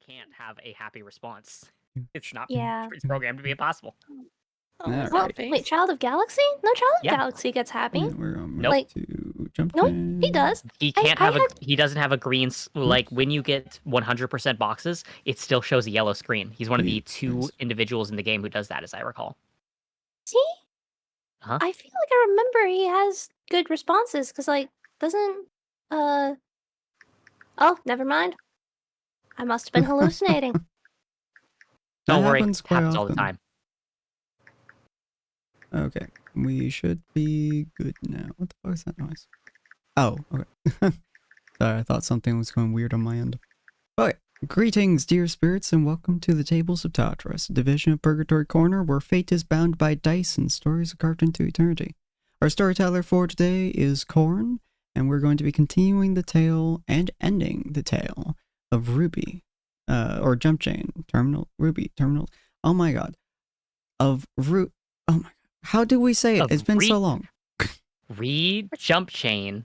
can't have a happy response. It's not. Yeah. It's programmed to be impossible. Oh, Yeah, Well, right. wait, Child of Galaxy? No, Child of Yeah. Galaxy gets happy. Yeah, we're Nope. Like, to jump. no, he does. He I- can't I have a. had- He doesn't have a green. Like when you get 100% boxes, it still shows a yellow screen. He's one of the two Nice. individuals in the game who does that, as I recall. See? Huh? I feel like I remember he has good responses, because, like, doesn't, Oh, never mind. I must have been hallucinating. Don't worry, happens it quite happens all the often. time. Okay, we should be good now. What the fuck is that noise? Oh, okay. Sorry, I thought something was going weird on my end. Okay, greetings, dear spirits, and welcome to the Tables of Tartarus, a division of Purgatory Corner where fate is bound by dice and stories are carved into eternity. Our storyteller for today is Corn, and we're going to be continuing the tale and ending the tale of RWBY, or Jumpchain, RWBY, Terminal. Oh my god. Oh my god. How do we say it? Of It's been so long. Read Jumpchain,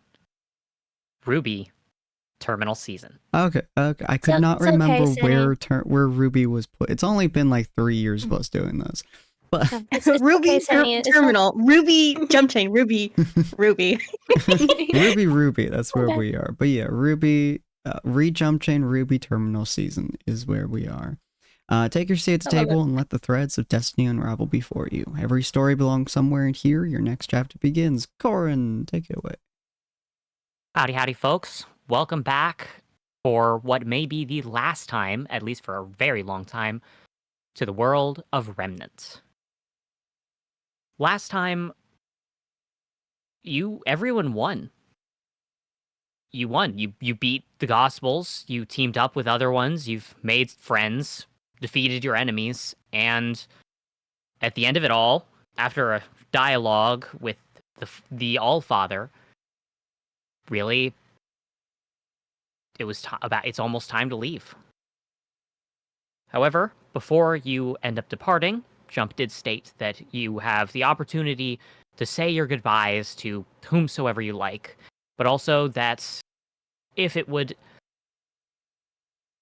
RWBY, terminal season. Okay. I could not it's okay, remember Cindy. where RWBY was put. It's only been like 3 years of us doing this. But It's Ruby okay, Sammy. It's Terminal. Ruby Jumpchain. Ruby. Ruby. RWBY, that's where we are. But yeah, RWBY, Jumpchain RWBY terminal season is where we are. Take your seat at the I love table and let the threads of destiny unravel before you. Every story belongs somewhere in here. Your next chapter begins. Corin, take it away. Howdy, folks. Welcome back for what may be the last time, at least for a very long time, to the world of Remnant. Last time, everyone won. You won. You beat the Gospels. You teamed up with other ones. You've made friends, defeated your enemies, and at the end of it all, after a dialogue with the Allfather, really, it's almost time to leave. However, before you end up departing, Jump did state that you have the opportunity to say your goodbyes to whomsoever you like, but also that if it would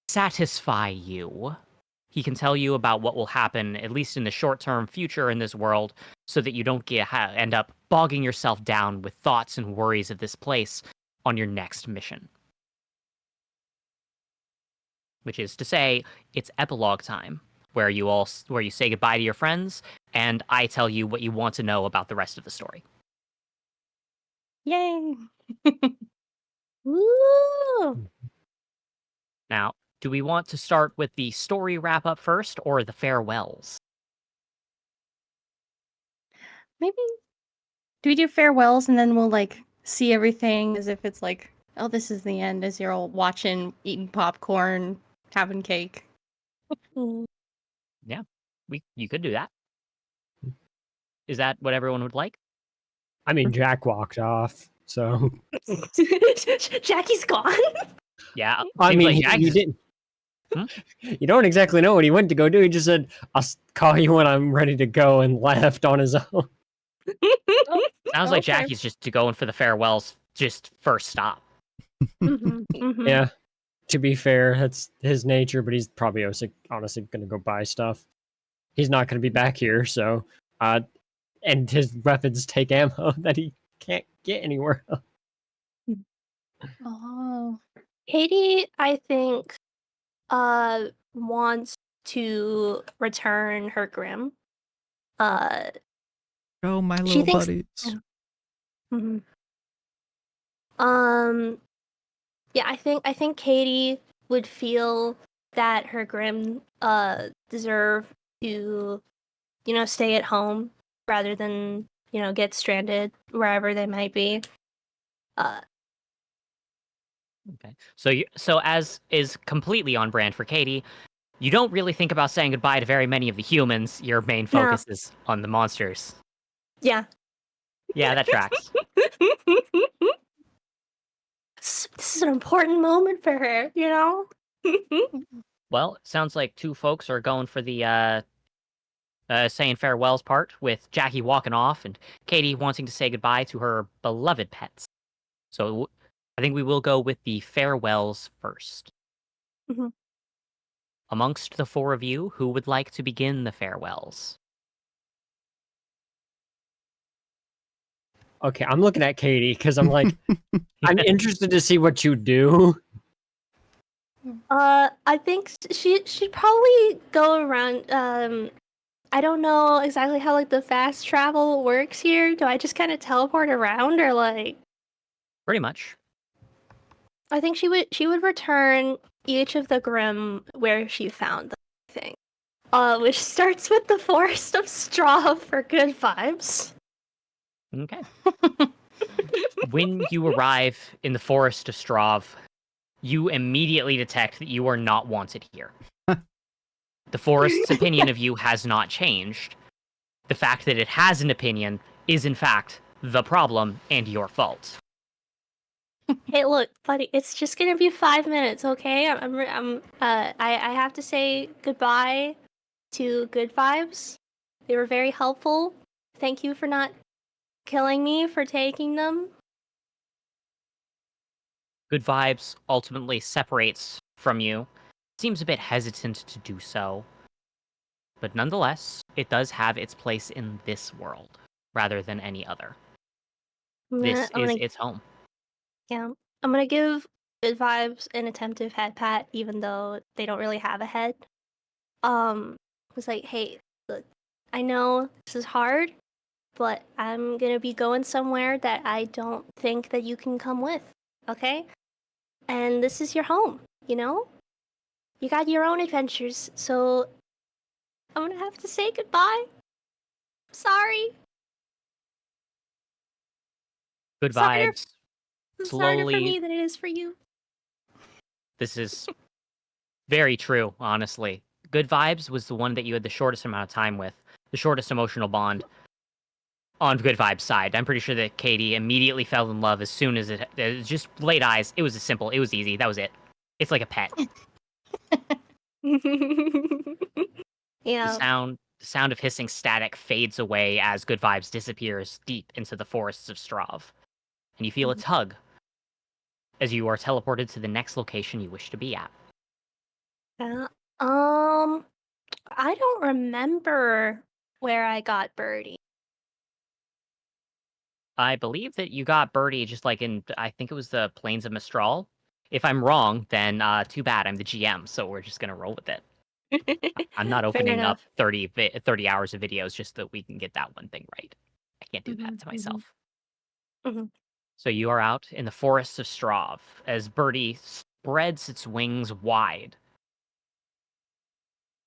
satisfy you, he can tell you about what will happen, at least in the short-term future in this world, so that you don't end up bogging yourself down with thoughts and worries of this place on your next mission. Which is to say, it's epilogue time, where you say goodbye to your friends, and I tell you what you want to know about the rest of the story. Yay. Woo! Now, do we want to start with the story wrap-up first, or the farewells? Maybe. Do we do farewells and then we'll like see everything as if it's like, oh, this is the end, as you're all watching, eating popcorn, having cake. Yeah, you could do that. Is that what everyone would like? I mean, Jack walked off, so Jackie's gone. Yeah, I seems mean, like you Jack's- didn't. Hmm? You don't exactly know what he went to go do. He just said, "I'll call you when I'm ready to go," and left on his own. Sounds like Okay. Jackie's just going for the farewells, just first stop. Yeah. To be fair, that's his nature, but he's probably honestly going to go buy stuff. He's not going to be back here, so and his weapons take ammo that he can't get anywhere else. Oh. Katie, I think, wants to return her Grim. Oh, my She little thinks- buddies. Mhm. Yeah, I think Katie would feel that her Grim deserve to, stay at home rather than, get stranded wherever they might be. Okay. So as is completely on brand for Katie, you don't really think about saying goodbye to very many of the humans. Your main No. focus is on the monsters. Yeah. Yeah, that tracks. This is an important moment for her, Well, it sounds like two folks are going for the saying farewells part, with Jackie walking off and Katie wanting to say goodbye to her beloved pets. So I think we will go with the farewells first. Amongst the four of you, who would like to begin the farewells? Okay, I'm looking at Katie because I'm like, I'm interested to see what you do. I think she'd probably go around. I don't know exactly how like the fast travel works here. Do I just kind of teleport around or like? Pretty much. I think she would return each of the Grimm where she found them. I think. Which starts with the Forest of Straw for good vibes. Okay. When you arrive in the Forest of Strahv, you immediately detect that you are not wanted here. The forest's opinion of you has not changed. The fact that it has an opinion is, in fact, the problem and your fault. Hey, look, buddy, it's just gonna be 5 minutes, okay? I have to say goodbye to Good Vibes. They were very helpful. Thank you for not killing me for taking them. Good Vibes ultimately separates from you. Seems a bit hesitant to do so. But nonetheless, it does have its place in this world, rather than any other. This I'm is gonna, its home. yeah, I'm gonna give Good Vibes an attempted head pat, even though they don't really have a head. It's like, hey, look, I know this is hard, but I'm gonna be going somewhere that I don't think that you can come with, okay? And this is your home, you know? You got your own adventures, so I'm gonna have to say goodbye. Sorry. Good It's harder, Vibes it's harder for slowly. me than it is for you. This is very true, honestly. Good Vibes was the one that you had the shortest amount of time with, the shortest emotional bond on Good Vibes' side. I'm pretty sure that Katie immediately fell in love as soon as it just laid eyes. It was simple. It was easy. That was it. It's like a pet. Yeah. The sound of hissing static fades away as Good Vibes disappears deep into the forests of Strahv, and you feel a tug as you are teleported to the next location you wish to be at. Uh, I don't remember where I got Birdie. I believe that you got Birdie just like in, I think it was the Plains of Mistral. If I'm wrong, then too bad. I'm the GM, so we're just gonna roll with it. I'm not Fair opening up enough. 30 hours of videos just so that we can get that one thing right. I can't do that to myself. Mhm. So you are out in the forests of Strahv as Birdie spreads its wings wide.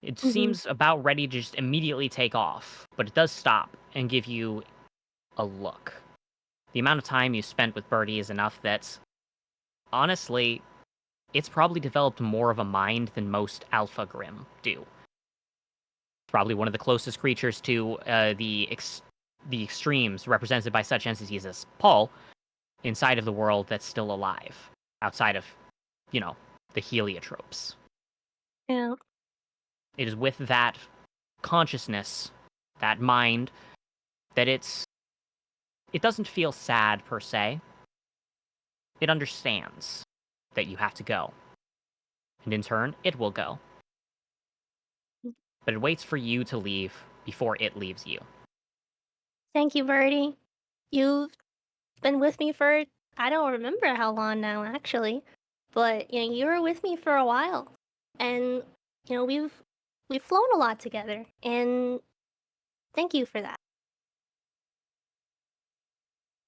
It seems about ready to just immediately take off, but it does stop and give you a look. The amount of time you spent with Birdie is enough that, honestly, it's probably developed more of a mind than most Alpha Grimm do. Probably one of the closest creatures to the extremes represented by such entities as Paul inside of the world that's still alive, outside of, the heliotropes. Yeah. It is with that consciousness, that mind, that it doesn't feel sad per se. It understands that you have to go. And in turn, it will go. But it waits for you to leave before it leaves you. Thank you, Birdie. You've been with me for I don't remember how long now, actually, but you were with me for a while, and we've flown a lot together, and thank you for that.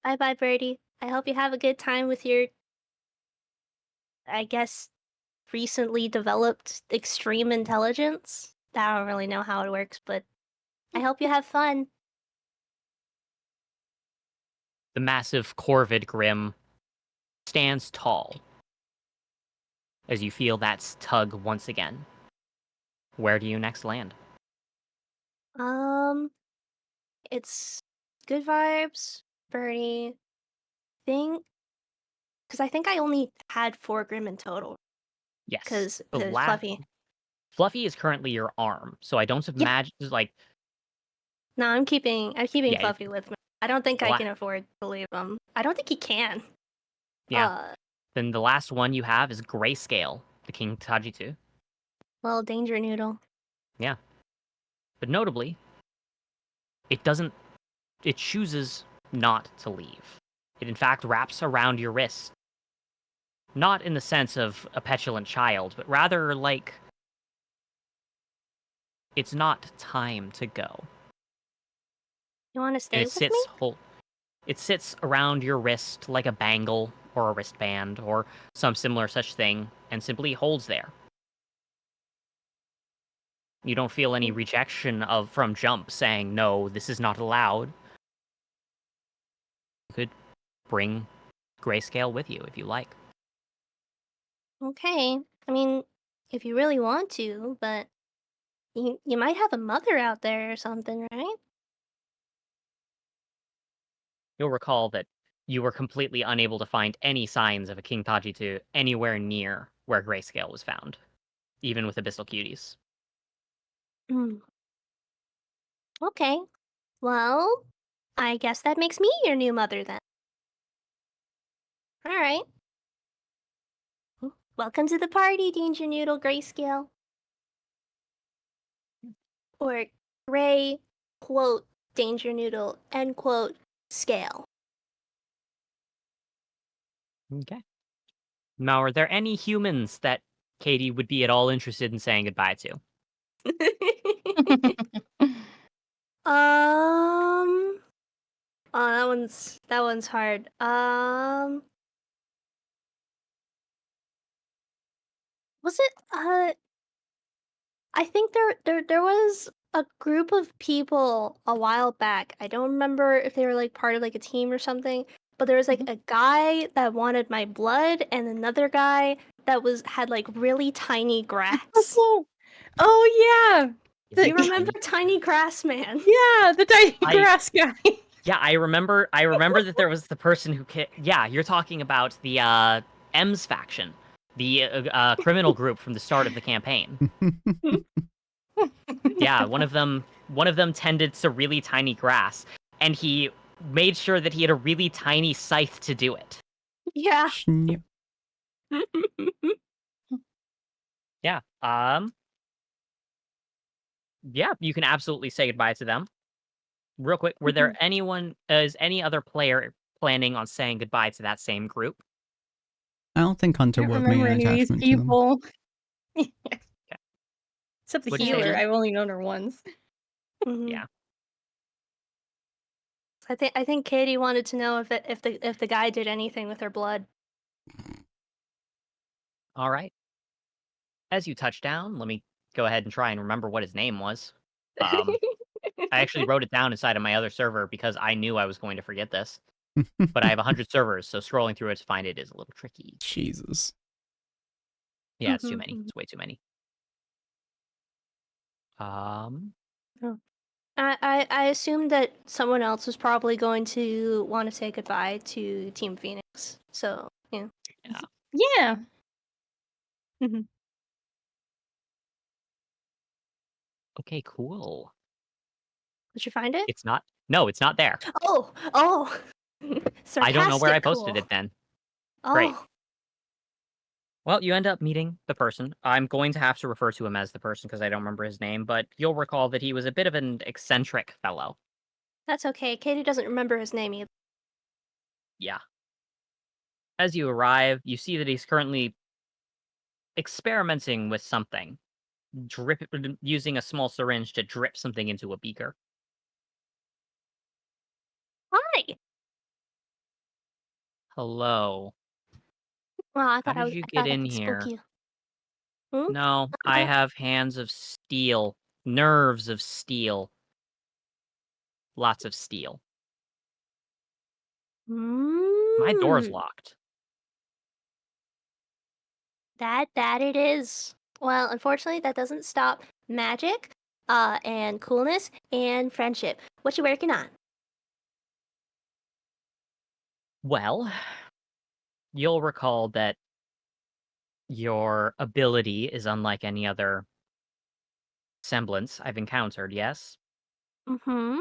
Bye, bye, Birdie. I hope you have a good time with your, I guess, recently developed extreme intelligence. I don't really know how it works, but I hope you have fun. The massive Corvid Grim stands tall as you feel that tug once again. Where do you next land? It's Good Vibes, Birdie. Think because I think I only had 4 Grim in total. Yes. Because The there's last Fluffy. Fluffy is currently your arm, so I don't Yeah. imagine like No, I'm keeping Yeah, Fluffy with me. I don't think the I la- can afford to leave him. I don't think he can. yeah. Then the last one you have is Grayscale, the King Tajitu. Well, danger noodle. But notably, it chooses not to leave. It in fact wraps around your wrist. Not in the sense of a petulant child, but rather like it's not time to go. You want to And stay with me? it sits around your wrist like a bangle or a wristband or some similar such thing and simply holds there. You don't feel any rejection from Jump saying, no, this is not allowed. You could bring Grayscale with you if you like. Okay. I mean, if you really want to, but you might have a mother out there or something, right? You'll recall that you were completely unable to find any signs of a King Tajitu anywhere near where Grayscale was found, even with Abyssal Cuties. Hmm. Okay. Well, I guess that makes me your new mother then. All right. Welcome to the party, Danger Noodle Grayscale. Or Gray, quote, Danger Noodle, end quote, scale. Okay. Now, are there any humans that Katie would be at all interested in saying goodbye to? Oh, that one's hard. Was it I think there was a group of people a while back. I don't remember if they were like part of like a team or something, but there was like a guy that wanted my blood and another guy that had like really tiny grass. Oh yeah. Is it You remember tiny? Tiny Grass Man? Yeah, the tiny grass guy. Yeah, I remember that there was the person who yeah, you're talking about the M's faction, the criminal group from the start of the campaign. Yeah, one of them tended to really tiny grass, and he made sure that he had a really tiny scythe to do it. Yeah. Snip. Yeah. Yeah, you can absolutely say goodbye to them. Real quick, were there is any other player planning on saying goodbye to that same group? I don't think Hunter I don't would have made remember an any of these attachment to them. people. Okay. Except the What'd you say, healer. Jen? I've only known her once. Mhm. Yeah. I think Katie wanted to know if the guy did anything with her blood. All right. As you touch down, let me go ahead and try and remember what his name was. I actually wrote it down inside of my other server because I knew I was going to forget this. But I have 100 servers, so scrolling through it to find it is a little tricky. Jesus. Yeah, it's too many. It's way too many. I assumed that someone else was probably going to want to say goodbye to Team Phoenix. So, yeah. Yeah. Okay, cool. Did you find it? It's not. No, it's not there. Oh. Sarcastic I don't know where I cool. posted it then. Oh. Great. Well, you end up meeting the person. I'm going to have to refer to him as the person because I don't remember his name, but you'll recall that he was a bit of an eccentric fellow. That's okay. Katie doesn't remember his name either. Yeah. As you arrive, you see that he's currently experimenting with something, using a small syringe to drip something into a beaker. Hi. Hello. Well, How did you I get thought I in could spook here? you. Hmm? No, I have hands of steel, nerves of steel, lots of steel. My door's locked. That it is. Well, unfortunately, that doesn't stop magic, and coolness and friendship. What you working on? Well, you'll recall that your ability is unlike any other semblance I've encountered, yes? Mm-hmm.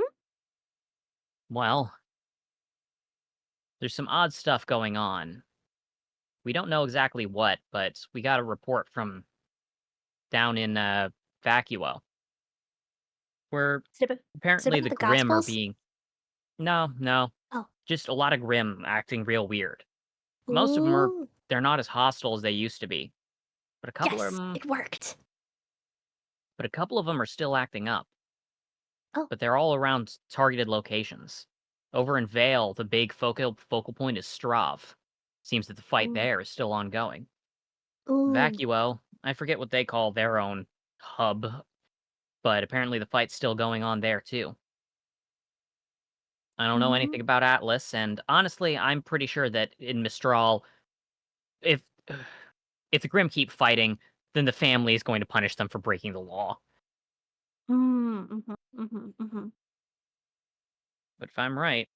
Well, there's some odd stuff going on. We don't know exactly what, but we got a report from down in Vacuo, where Is it apparently about the the Grimm are Gospels? being... No. Oh. Just a lot of Grimm acting real weird. Most of them Ooh. they're not as hostile as they used to be. But a couple of Yes, them it worked. are still acting up. Oh. But they're all around targeted locations. Over in Vale, the big focal point is Strav. Seems that the fight Ooh. there is still ongoing. Ooh. Vacuo, I forget what they call their own hub, but apparently the fight's still going on there too. I don't know anything about Atlas, and honestly, I'm pretty sure that in Mistral, if the Grimm keep fighting, then the family is going to punish them for breaking the law. But if I'm right,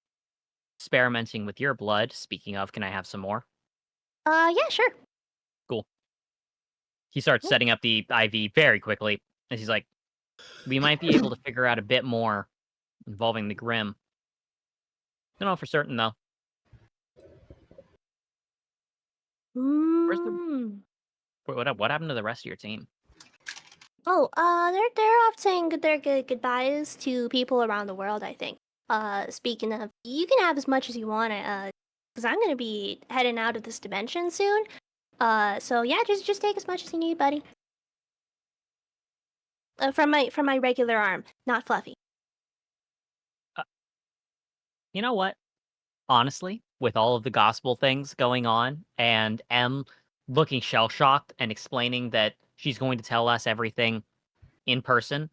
experimenting with your blood, speaking of, can I have some more? Yeah, sure. Cool. He starts setting up the IV very quickly, and he's like, we might be able to figure out a bit more involving the Grimm. Don't know for certain, though. Where's the... What happened to the rest of your team? Oh, they're off saying their goodbyes to people around the world, I think. Speaking of, you can have as much as you want, because I'm gonna be heading out of this dimension soon. So yeah, just take as much as you need, buddy. From my regular arm, not Fluffy. You know what? Honestly, with all of the gospel things going on, and M looking shell-shocked and explaining that she's going to tell us everything in person,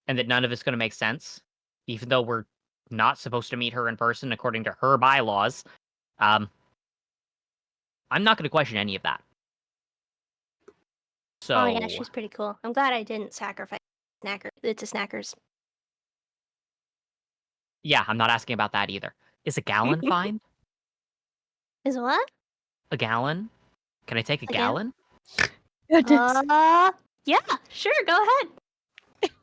and that none of it's going to make sense, even though we're not supposed to meet her in person according to her bylaws, I'm not going to question any of that. So, Oh yeah, she's pretty cool. I'm glad I didn't sacrifice to Snackers. yeah, I'm not asking about that either. Is a gallon fine? Is what? A gallon? Can I take a Again? gallon? Goodness. Yeah, sure, go ahead.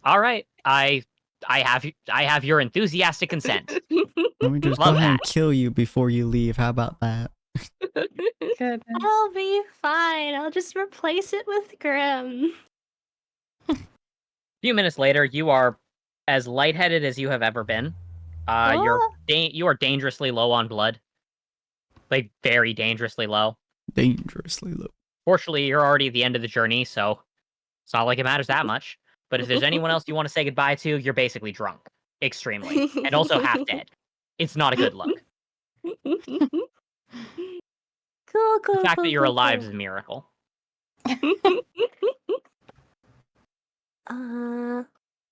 All right, I have your enthusiastic consent. Let me just Love go ahead and that. kill you before you leave. How about that? Goodness. I'll be fine. I'll just replace it with Grim. A few minutes later, you are as lightheaded as you have ever been. You are dangerously low on blood. Like, very dangerously low. Dangerously low. Fortunately, you're already at the end of the journey, so it's not like it matters that much. But if there's anyone else you want to say goodbye to, you're basically drunk. Extremely. And also half dead. It's not a good look. Cool. The fact that you're alive is a miracle.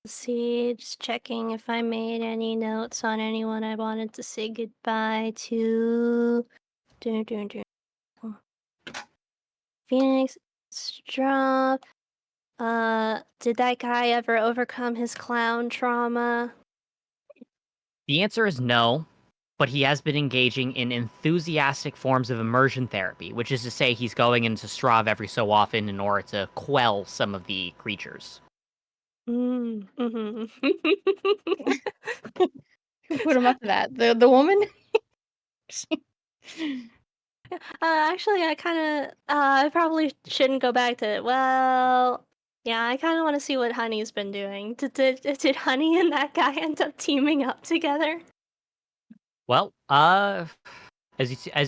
Let's see, just checking if I made any notes on anyone I wanted to say goodbye to. Phoenix, Straw. Did that guy ever overcome his clown trauma? The answer is no, but he has been engaging in enthusiastic forms of immersion therapy, which is to say he's going into Strav every so often in order to quell some of the creatures. Mm-hmm. Who put him up to that? The woman? Actually, I probably shouldn't go back to it. Well, yeah, I kind of want to see what Honey's been doing. Did Honey and that guy end up teaming up together? Well, as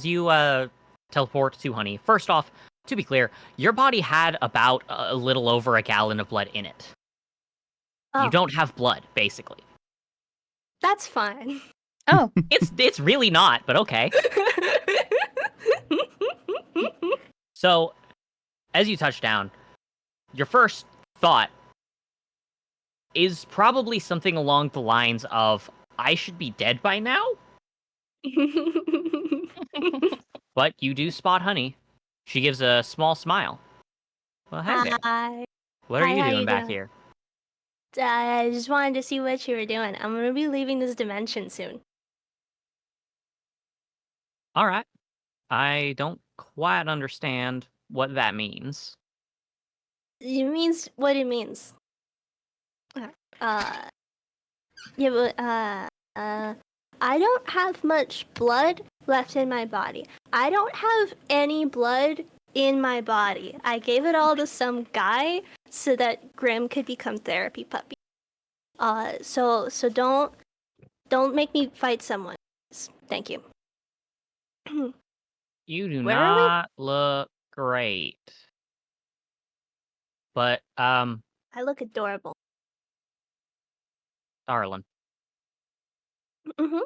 you teleport to Honey, first off, to be clear, your body had about a little over a gallon of blood in it. Oh. You don't have blood, basically. That's fine. Oh. It's really not, but okay. So, as you touch down, your first thought is probably something along the lines of, I should be dead by now? But you do spot Honey. She gives a small smile. Well, hey there. Hi. What are Hi, you how doing you back doing? here? I just wanted to see what you were doing. I'm gonna be leaving this dimension soon. All right. I don't quite understand what that means. It means what it means. Yeah, but I don't have much blood left in my body. I don't have any blood in my body. I gave it all to some guy so that Grim could become therapy puppy. So don't make me fight someone. Thank you. You do Where are we? not look great. But, I look adorable. Darlin. Mm-hmm.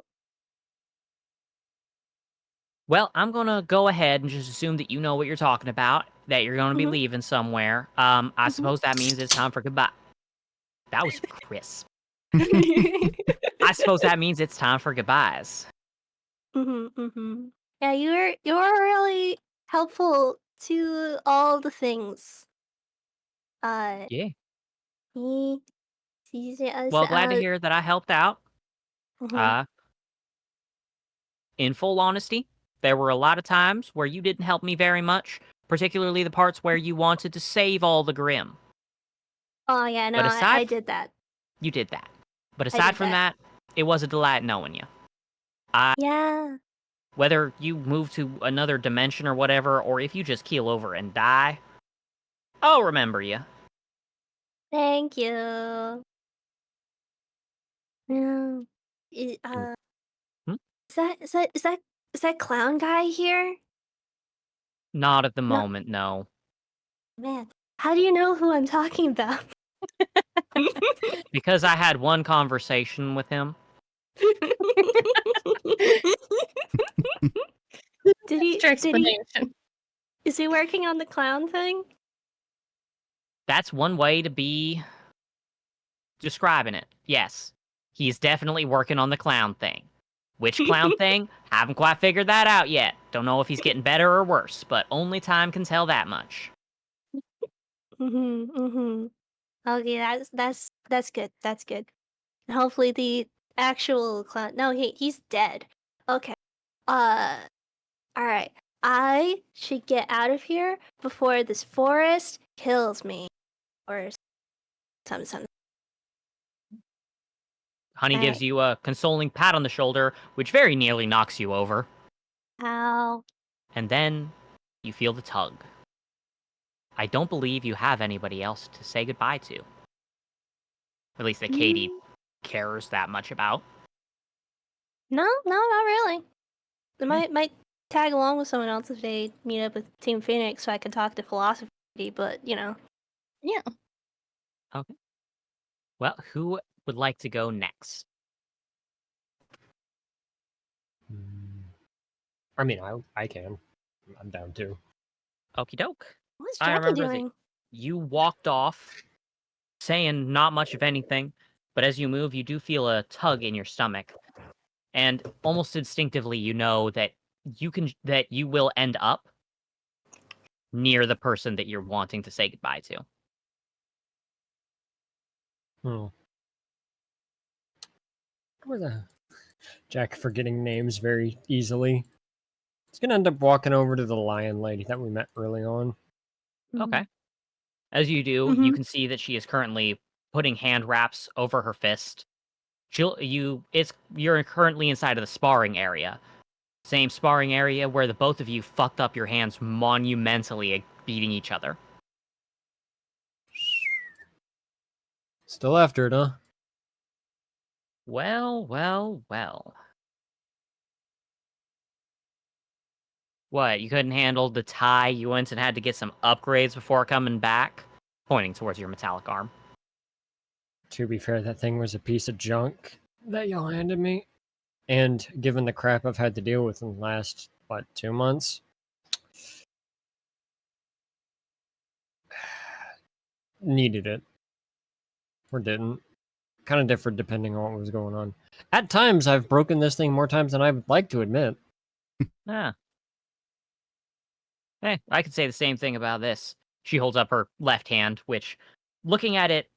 Well, I'm gonna go ahead and just assume that you know what you're talking about, that you're gonna be Mhm. leaving somewhere. I suppose that means it's time for goodbye. That was crisp. I suppose that means it's time for goodbyes. Yeah, you're really helpful to all the things. Yeah. Me, Well, glad to hear that I helped out. mhm. In full honesty, there were a lot of times where you didn't help me very much, particularly the parts where you wanted to save all the Grim. Oh yeah, no, But I did that. you did that. But I aside did from that. that, it was a delight knowing you. Yeah. Whether you move to another dimension or whatever, or if you just keel over and die, I'll remember you. Thank you. Yeah. I- Uh, Hmm? is that clown guy here? Not at the No. moment, no. Man, how do you know who I'm talking about? Because I had one conversation with him. Did he? Extra explanation. Is he working on the clown thing? That's one way to be describing it. Yes. He's definitely working on the clown thing. Which clown thing? Haven't quite figured that out yet. Don't know if he's getting better or worse, but only time can tell that much. Okay, that's good. That's good. Hopefully the actual clown. No, he's dead. Okay. All right. I should get out of here before this forest kills me, or something. Honey All gives right. you a consoling pat on the shoulder, which very nearly knocks you over. Ow. And then you feel the tug. I don't believe you have anybody else to say goodbye to. At least that Katie cares that much about. No, not really. I might tag along with someone else if they meet up with Team Phoenix so I can talk to Philosophy, but Yeah. Okay. Well, who would like to go next? I mean, I can. I'm down too. Okie doke. what's I Jackie remember that doing? you walked off saying not much of anything, but as you move, you do feel a tug in your stomach. And almost instinctively, you know that you will end up near the person that you're wanting to say goodbye to. Where the Jack forgetting names very easily. He's gonna end up walking over to the lion lady that we met early on. Okay. As you do, you can see that she is currently putting hand wraps over her fist. You're currently inside of the sparring area. Same sparring area where the both of you fucked up your hands monumentally at beating each other. Still after it, huh? Well, well, well. What, you couldn't handle the tie? You went and had to get some upgrades before coming back? Pointing towards your metallic arm. To be fair, that thing was a piece of junk that y'all handed me. And given the crap I've had to deal with in the last, 2 months? Needed it. Or didn't. Kind of different depending on what was going on. At times, I've broken this thing more times than I would like to admit. Ah. Hey, I could say the same thing about this. She holds up her left hand, which, looking at it,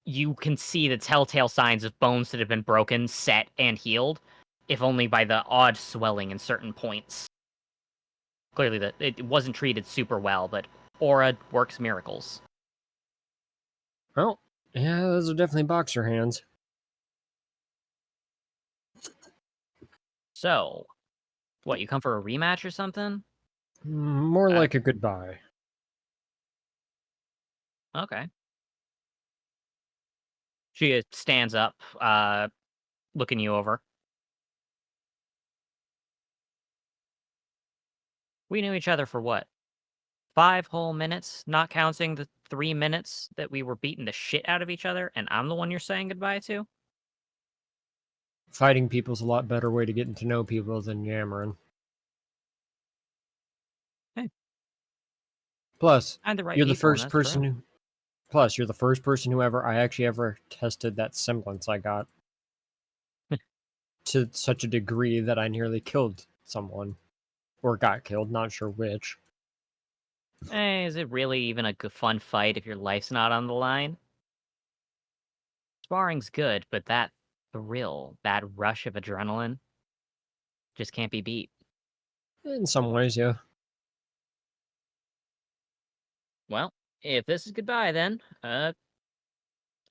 you can see the telltale signs of bones that have been broken, set, and healed, if only by the odd swelling in certain points. Clearly, it wasn't treated super well, but Aura works miracles. Well, yeah, those are definitely boxer hands. So, what, you come for a rematch or something? More like a goodbye. Okay. She stands up, looking you over. We knew each other for what? 5 whole minutes, not counting the 3 minutes that we were beating the shit out of each other, and I'm the one you're saying goodbye to? Fighting people's a lot better way to getting to know people than yammering. Hey. Plus, I'm the right you're the people, and first that's person true. who. Plus, you're the first person who I actually ever tested that semblance I got to such a degree that I nearly killed someone, or got killed. Not sure which. Hey, is it really even a fun fight if your life's not on the line? Sparring's good, but that thrill, that rush of adrenaline, just can't be beat. In some ways, yeah. Well, if this is goodbye, then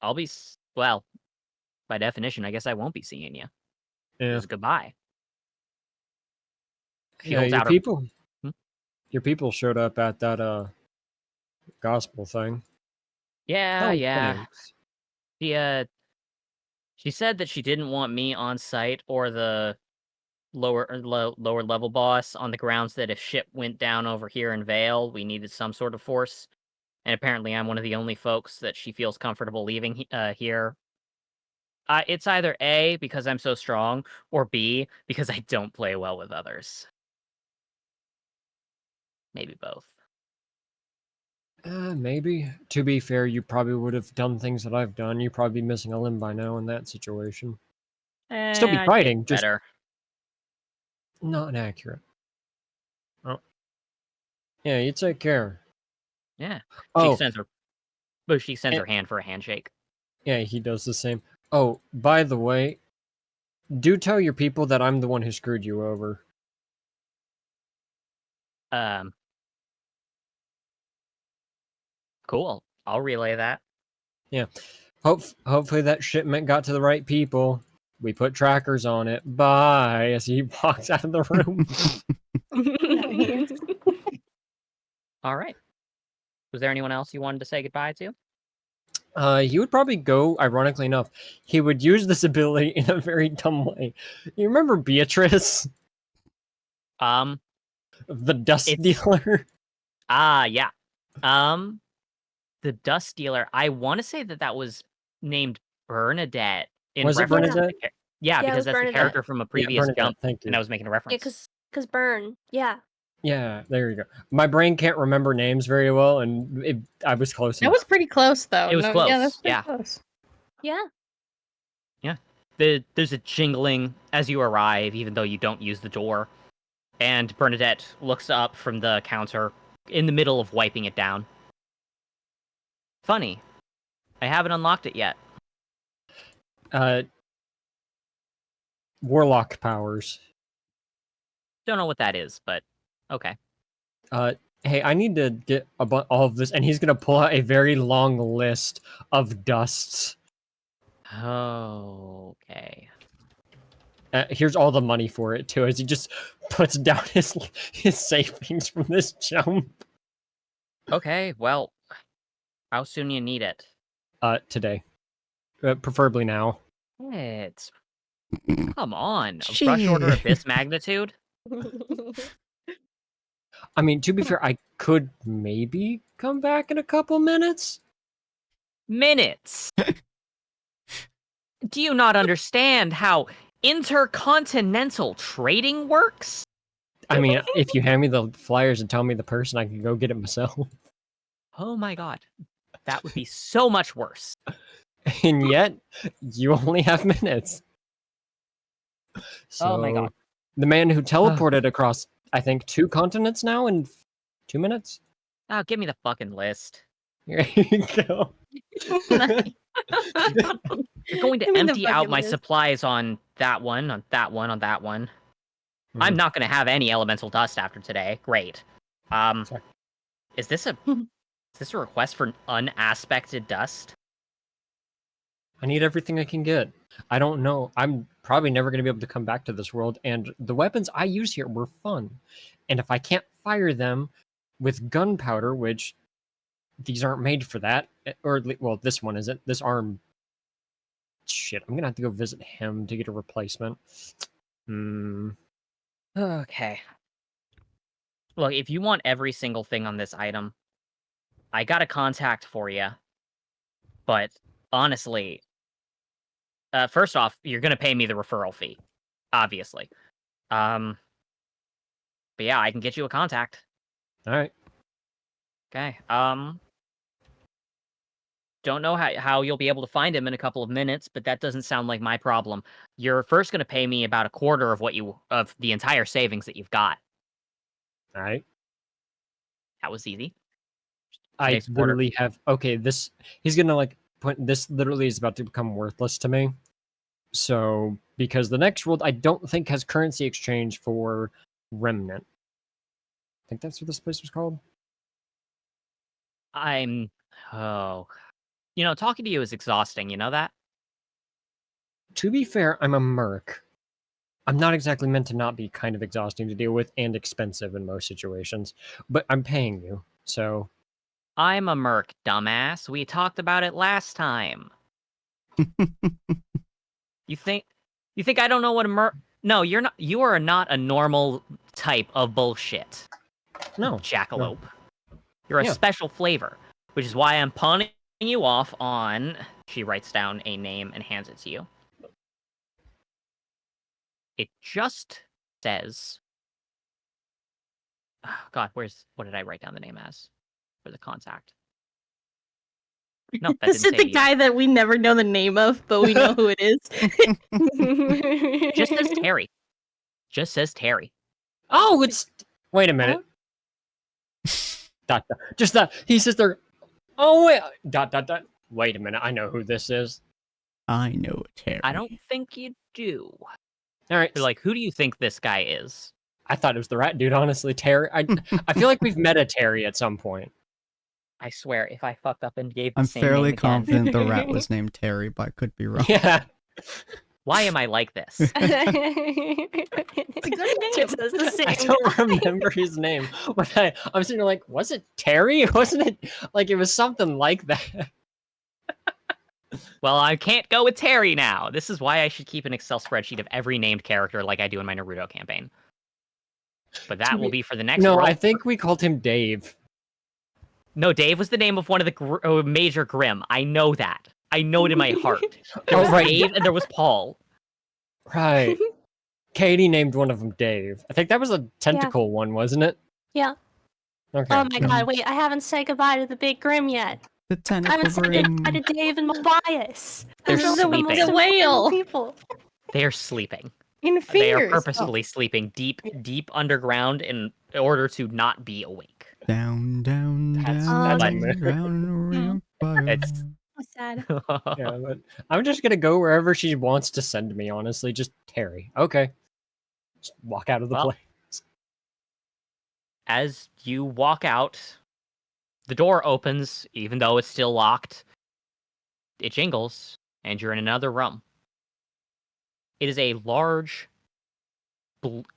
I'll be well. By definition, I guess I won't be seeing you. Yeah. This is goodbye. She Yeah, holds your out her. people. Hmm? Your people showed up at that gospel thing. Yeah, Oh, yeah. thanks. She said that she didn't want me on site or the lower level boss on the grounds that if shit went down over here in Vale, we needed some sort of force. And apparently, I'm one of the only folks that she feels comfortable leaving here. It's either A, because I'm so strong, or B, because I don't play well with others. Maybe both. Maybe. To be fair, you probably would have done things that I've done. You'd probably be missing a limb by now in that situation. Still be I'd get fighting, just better. not inaccurate. Oh. Yeah, you take care. Yeah. Oh, She sends and- her hand for a handshake. yeah, he does the same. Oh, by the way, do tell your people that I'm the one who screwed you over. Cool. I'll relay that. Yeah. Hopefully that shipment got to the right people. We put trackers on it. Bye. As he walks out of the room. All right. Was there anyone else you wanted to say goodbye to? He would probably go, ironically enough, he would use this ability in a very dumb way. You remember Beatrice? The dust It's- dealer? Yeah. The dust dealer. I want to say that was named Bernadette. Was it reference to Bernadette? yeah, Yeah, it because was that's Bernadette. the character from a previous Bernadette, jump, thank you. and I was making a Yeah, reference. cause burn. Yeah. Yeah, there you go. My brain can't remember names very well, and I was close That enough. was pretty close, though. It was close, Yeah, that's pretty yeah. close. Yeah. There's a jingling as you arrive, even though you don't use the door. And Bernadette looks up from the counter in the middle of wiping it down. Funny. I haven't unlocked it yet. Warlock powers. Don't know what that is, but okay. Hey, I need to get all of this, and he's gonna pull out a very long list of dusts. Okay. Here's all the money for it too, as he just puts down his savings from this jump. Okay, well, how soon you need it? Today, preferably now. It's come on, a rush order of this magnitude? I mean, to be fair, I could maybe come back in a couple minutes. Minutes. Do you not understand how intercontinental trading works? I mean, if you hand me the flyers and tell me the person, I can go get it myself. Oh my god. That would be so much worse. And yet, you only have minutes. So, Oh my god. the man who teleported across, I think, 2 continents now in 2 minutes? Oh, give me the fucking list. Here you go. You're going to Give me the empty out fucking my list. supplies on that one, on that one, on that one. I'm Mhm. not going to have any elemental dust after today. Great. Sorry. Is this a request for unaspected dust? I need everything I can get. I don't know. I'm probably never going to be able to come back to this world, and the weapons I use here were fun. And if I can't fire them with gunpowder, which these aren't made for that. Or, well, this one isn't. This arm... Shit, I'm gonna have to go visit him to get a replacement. Okay. Look, if you want every single thing on this item, I got a contact for you. But honestly, first off, you're gonna pay me the referral fee, obviously. But yeah, I can get you a contact. All right. Okay. Don't know how you'll be able to find him in a couple of minutes, but that doesn't sound like my problem. You're first gonna pay me about a quarter of the entire savings that you've got. All right. That was easy. I Takes a quarter. literally have... Okay, this... He's gonna, like, put... This literally is about to become worthless to me. So, because the next world, I don't think has currency exchange for Remnant. I think that's what this place was called. Oh. Talking to you is exhausting, you know that? To be fair, I'm a merc. I'm not exactly meant to not be kind of exhausting to deal with and expensive in most situations, but I'm paying you, so... I'm a merc, dumbass. We talked about it last time. You think I don't know what a merc... No, you're not. You are not a normal type of bullshit, No. jackalope. You're a Yeah. special flavor, which is why I'm pawning you off on... She writes down a name and hands it to you. It just says... Oh, God, what did I write down the name as for the contact? No, that This is didn't say the you. guy that we never know the name of, but we know who it is. Just says Terry. Just says Terry. Oh, it's... Wait a minute. Dot, dot. Just that. He says they're... Oh, wait. Dot, dot, dot. Wait a minute. I know who this is. I know Terry. I don't think you do. All right. You're like, who do you think this guy is? I thought it was the rat dude, honestly. Terry. I feel like we've met a Terry at some point. I swear, if I fucked up and gave the I'm same fairly name again, confident the rat was named Terry, but I could be wrong. Yeah. why am I like this? It's a good name. Just says the same I don't remember his name, but I'm sitting there like, was it Terry? Wasn't it like it was something like that? Well, I can't go with Terry now. This is why I should keep an Excel spreadsheet of every named character like I do in my Naruto campaign. But that will be for the next No, world. I think we called him Dave. No, Dave was the name of one of the major Grimm. I know that. I know it in my heart. There Oh, was right. Dave and there was Paul. Right. Katie named one of them Dave. I think that was a tentacle one, wasn't it? Yeah. Okay. Oh my god, wait, I haven't said goodbye to the big Grim yet. The I haven't tentacle said grim. goodbye to Dave and Mobius. They're Those are the most sleeping. The whale. important people. They're sleeping. In They are fears. purposefully sleeping deep underground in order to not be awake. Down, down, That's- down, that's down, down, fire. It's Oh, sad. Yeah, but I'm just gonna go wherever she wants to send me, honestly. Just Terry. Okay. Just walk out of the Well, place. As you walk out, the door opens, even though it's still locked. It jingles, and you're in another room. It is a large...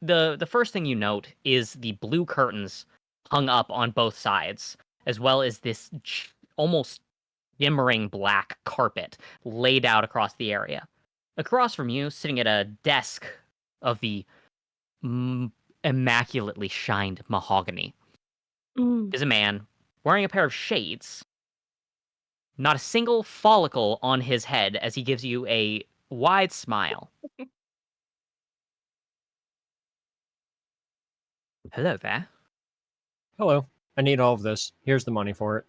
The first thing you note is the blue curtains hung up on both sides, as well as this almost shimmering black carpet laid out across the area. Across from you, sitting at a desk of the immaculately shined mahogany, is a man wearing a pair of shades. Not a single follicle on his head as he gives you a wide smile. Hello there. Hello. I need all of this. Here's the money for it.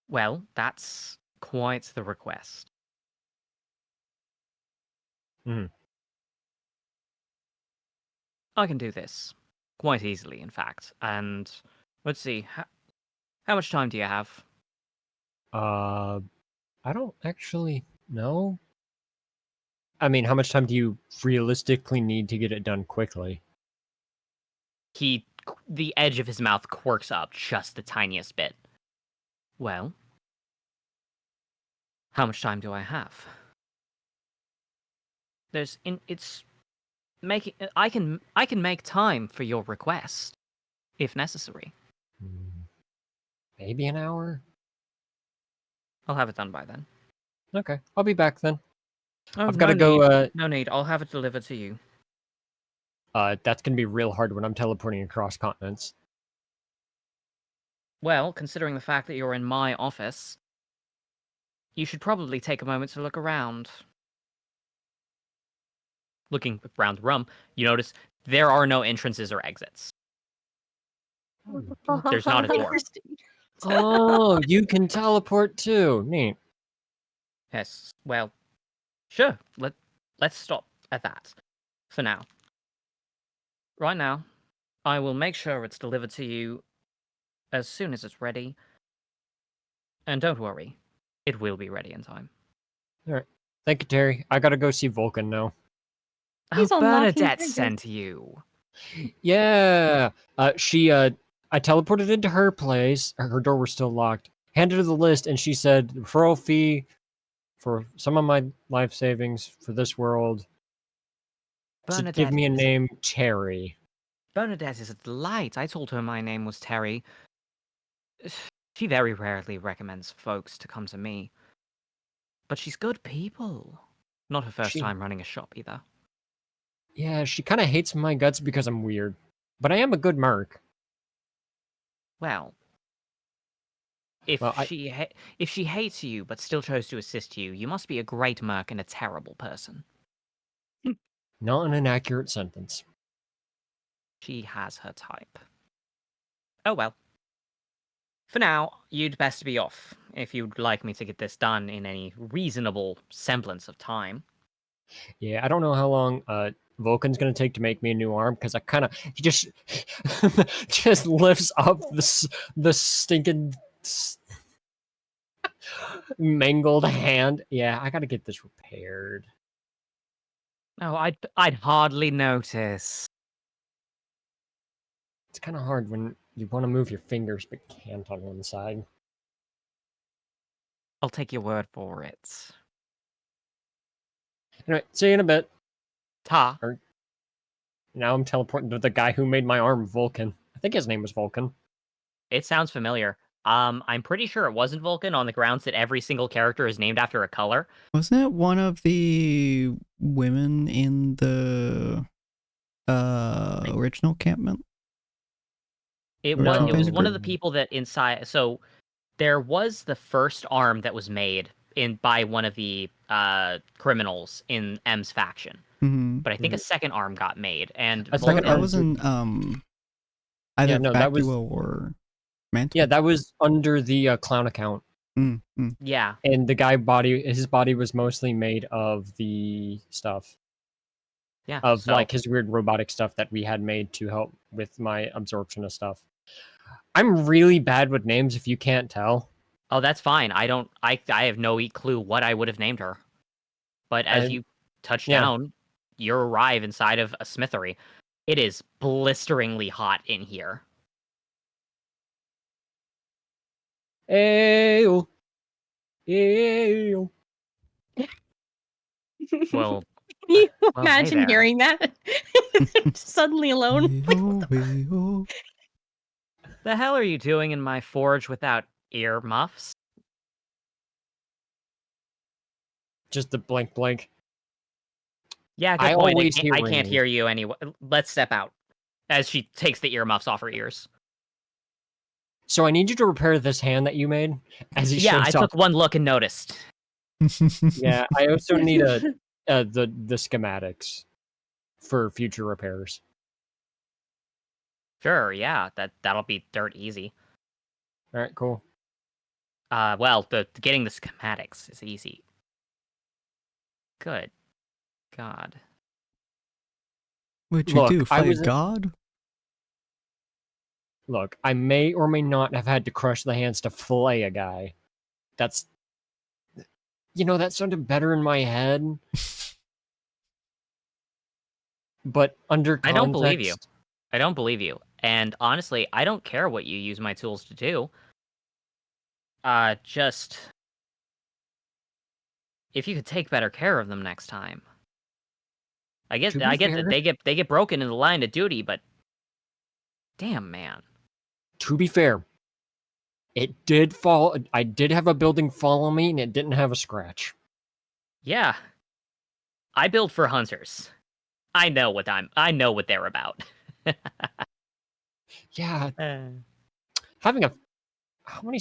Well, that's quite the request. I can do this quite easily, in fact. And let's see, how much time do you have? I don't actually know. I mean, how much time do you realistically need to get it done quickly? The edge of his mouth quirks up just the tiniest bit. Well, how much time do I have? I can make time for your request, if necessary. maybe an hour. I'll have it done by then. Okay, I'll be back then. Oh, I've got to no go. need. No need. I'll have it delivered to you. That's gonna be real hard when I'm teleporting across continents. Well, considering the fact that you're in my office, you should probably take a moment to look around. Looking around the room, you notice there are no entrances or exits. There's not a door. Interesting. Oh, you can teleport too. Neat. Yes. Well, sure. Let's stop at that for now. Right now, I will make sure it's delivered to you as soon as it's ready. And don't worry, it will be ready in time. All right. Thank you, Terry. I gotta go see Vulcan now. He's Oh, unlocking Bernadette triggers. sent you. Yeah. I teleported into her place. Her door was still locked. Handed her the list, and she said, referral fee for some of my life savings for this world. To give me a name, Terry. Bernadette is a delight. I told her my name was Terry. She very rarely recommends folks to come to me. But she's good people. Not her first She- time running a shop either. Yeah, she kind of hates my guts because I'm weird. But I am a good merc. Well, if Well, if she hates you but still chose to assist you, you must be a great merc and a terrible person. Not an inaccurate sentence. She has her type. Oh well. For now, you'd best be off, if you'd like me to get this done in any reasonable semblance of time. Yeah, I don't know how long Vulcan's gonna take to make me a new arm because he just just lifts up the stinking mangled hand. Yeah, I gotta get this repaired. Oh, I'd hardly notice. It's kind of hard when you want to move your fingers but can't on one side. I'll take your word for it. Anyway, see you in a bit. Ta. Now I'm teleporting to the guy who made my arm, Vulcan. I think his name was Vulcan. It sounds familiar. I'm pretty sure it wasn't Vulcan on the grounds that every single character is named after a color. Wasn't it one of the women in the original campment? It Or was something it was like one that? of the people that inside. So there was the first arm that was made by one of the criminals in M's faction, Mm-hmm. but I think a second arm got made, and A So second Vulcan. that arm was did- in either no, that was- Vacuo or Mantle. Yeah, that was under the clown account. Yeah, And his body was mostly made of the stuff. yeah. Of so, like his weird robotic stuff that we had made to help with my absorption of stuff. I'm really bad with names if you can't tell. Oh, that's fine. I have no clue what I would have named her. But as And- you touch yeah. down, you arrive inside of a smithery. It is blisteringly hot in here. Ayo. Ayo. Well, Can you well, hey imagine there. hearing that? Suddenly alone. Like, what the- Way-oh. The hell are you doing in my forge without ear muffs? Just the blank blank. Yeah, good I point. always hear I can't ringing. hear you anyway. Let's step out. As she takes the earmuffs off her ears. So I need you to repair this hand that you made. As he Yeah, I shakes off. took one look and noticed. Yeah, I also need the schematics for future repairs. Sure, yeah, that'll be dirt easy. All right, cool. Well, the getting the schematics is easy. Good God. What'd you Look, do? I Fight was- God? Look, I may or may not have had to crush the hands to fillet a guy. That's, that sounded better in my head. But under context, I don't believe you. I don't believe you. And honestly, I don't care what you use my tools to do. Just if you could take better care of them next time. I get To be that fair- they get broken in the line of duty, but damn man. To be fair, It did fall. I did have a building follow me, and it didn't have a scratch. Yeah. I build for hunters. I know what they're about. Yeah, having a how many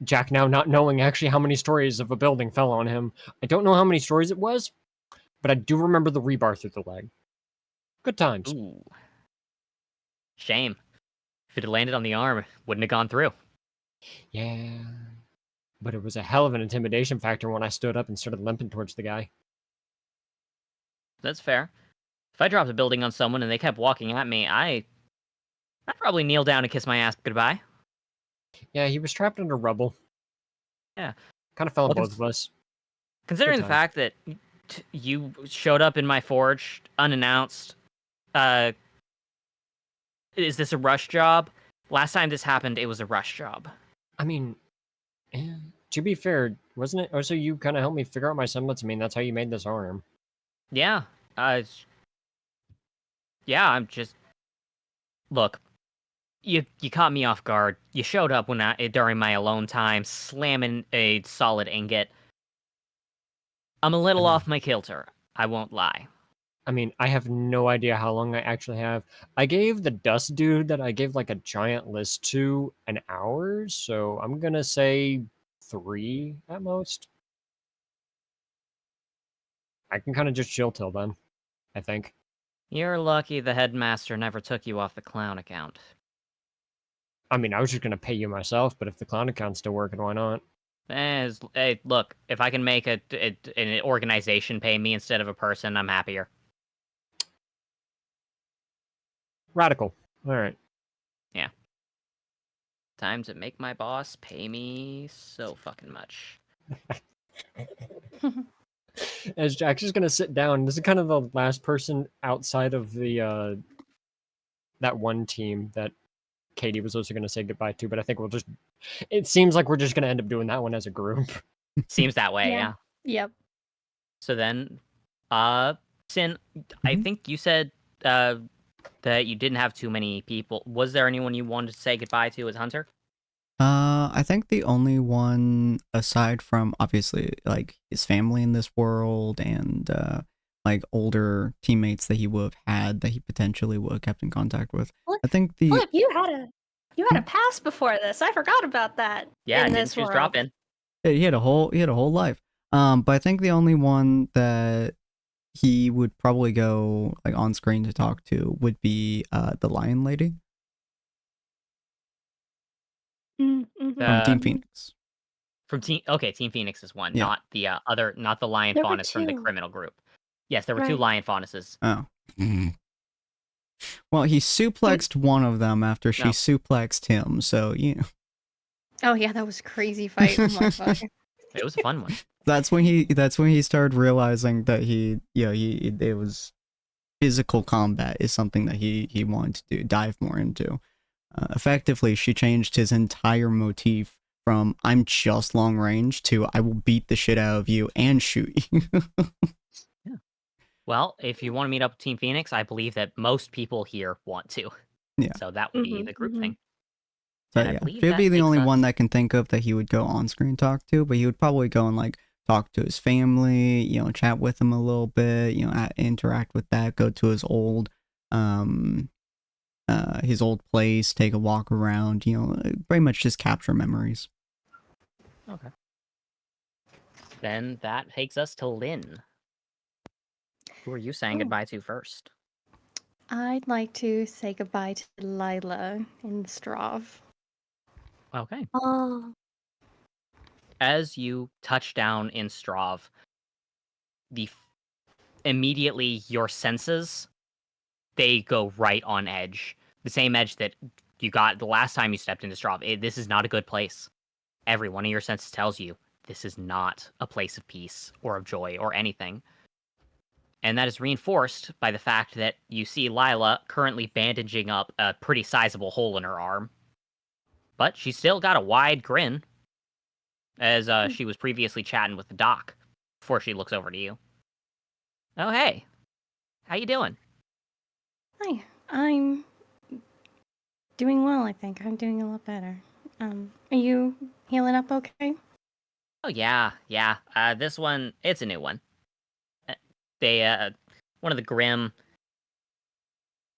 Jack now not knowing actually how many stories of a building fell on him. I don't know how many stories it was, but I do remember the rebar through the leg. Good times. Ooh. Shame. If it had landed on the arm, wouldn't have gone through. Yeah, but it was a hell of an intimidation factor when I stood up and started limping towards the guy. That's fair. If I dropped a building on someone and they kept walking at me, I'd probably kneel down and kiss my ass goodbye. Yeah, he was trapped under rubble. Yeah. Kind of fell on Well, both of us. Considering Good the times. fact that you showed up in my forge unannounced, is this a rush job? Last time this happened, it was a rush job. I mean, to be fair, wasn't it? Also, you kind of helped me figure out my semblance. I mean, that's how you made this arm. Yeah. Yeah, I'm just... Look, you caught me off guard. You showed up during my alone time, slamming a solid ingot. I'm a little off my kilter. I won't lie. I mean, I have no idea how long I actually have. I gave the dust dude that I gave like a giant list to an hour, so I'm gonna say 3 at most. I can kind of just chill till then, I think. You're lucky the headmaster never took you off the clown account. I mean, I was just gonna pay you myself, but if the clown account's still working, why not? Hey, look, if I can make an organization pay me instead of a person, I'm happier. Radical. All right. Time to make my boss pay me so fucking much. As Jack's just gonna sit down, this is kind of the last person outside of the that one team that Katie was also gonna say goodbye to, but I think we'll just. It seems like we're just gonna end up doing that one as a group. Seems that way, yeah. Yep. So then, Sin, I Mhm. think you said that you didn't have too many people. Was there anyone you wanted to say goodbye to as Hunter? I think the only one aside from obviously like his family in this world and like older teammates that he would have had that he potentially would have kept in contact with. Flip, I think the Flip, you had a pass before this. I forgot about that. Yeah, in didn't this choose world. drop in. yeah, he had a whole life. But I think the only one that he would probably go like on screen to talk to would be the lion lady from Team Uh, Phoenix. From Team Phoenix is one, Yeah. not the not the Lion There were Faunus from the two. criminal group. Yes, there were two Right. Lion Faunuses. Oh. Well, he suplexed one of them after she No. suplexed him, so you know. Oh yeah, that was a crazy fight. Oh my god. It was a fun one. That's when he started realizing that it was physical combat is something that he wanted to dive more into. Effectively, she changed his entire motif from "I'm just long range" to "I will beat the shit out of you and shoot you." Well, if you want to meet up with Team Phoenix, I believe that most people here want to. Yeah. So that would be the group thing. So And I yeah, believe she'd that be the takes only us- one that can think of that he would go on screen talk to, but he would probably go and like talk to his family, chat with them a little bit, interact with that, go to his old place, take a walk around, very much just capture memories. Okay. Then that takes us to Lynn. Who are you saying Oh. goodbye to first? I'd like to say goodbye to Lila in Strav. Okay. Oh. As you touch down in Strav, immediately your senses, they go right on edge. The same edge that you got the last time you stepped into Strav. This is not a good place. Every one of your senses tells you this is not a place of peace or of joy or anything. And that is reinforced by the fact that you see Lila currently bandaging up a pretty sizable hole in her arm. But she's still got a wide grin, as she was previously chatting with the doc before she looks over to you. Oh, hey. How you doing? Hi, I'm doing well, I think. I'm doing a lot better. Are you healing up okay? Oh yeah. This one, it's a new one. They one of the Grim.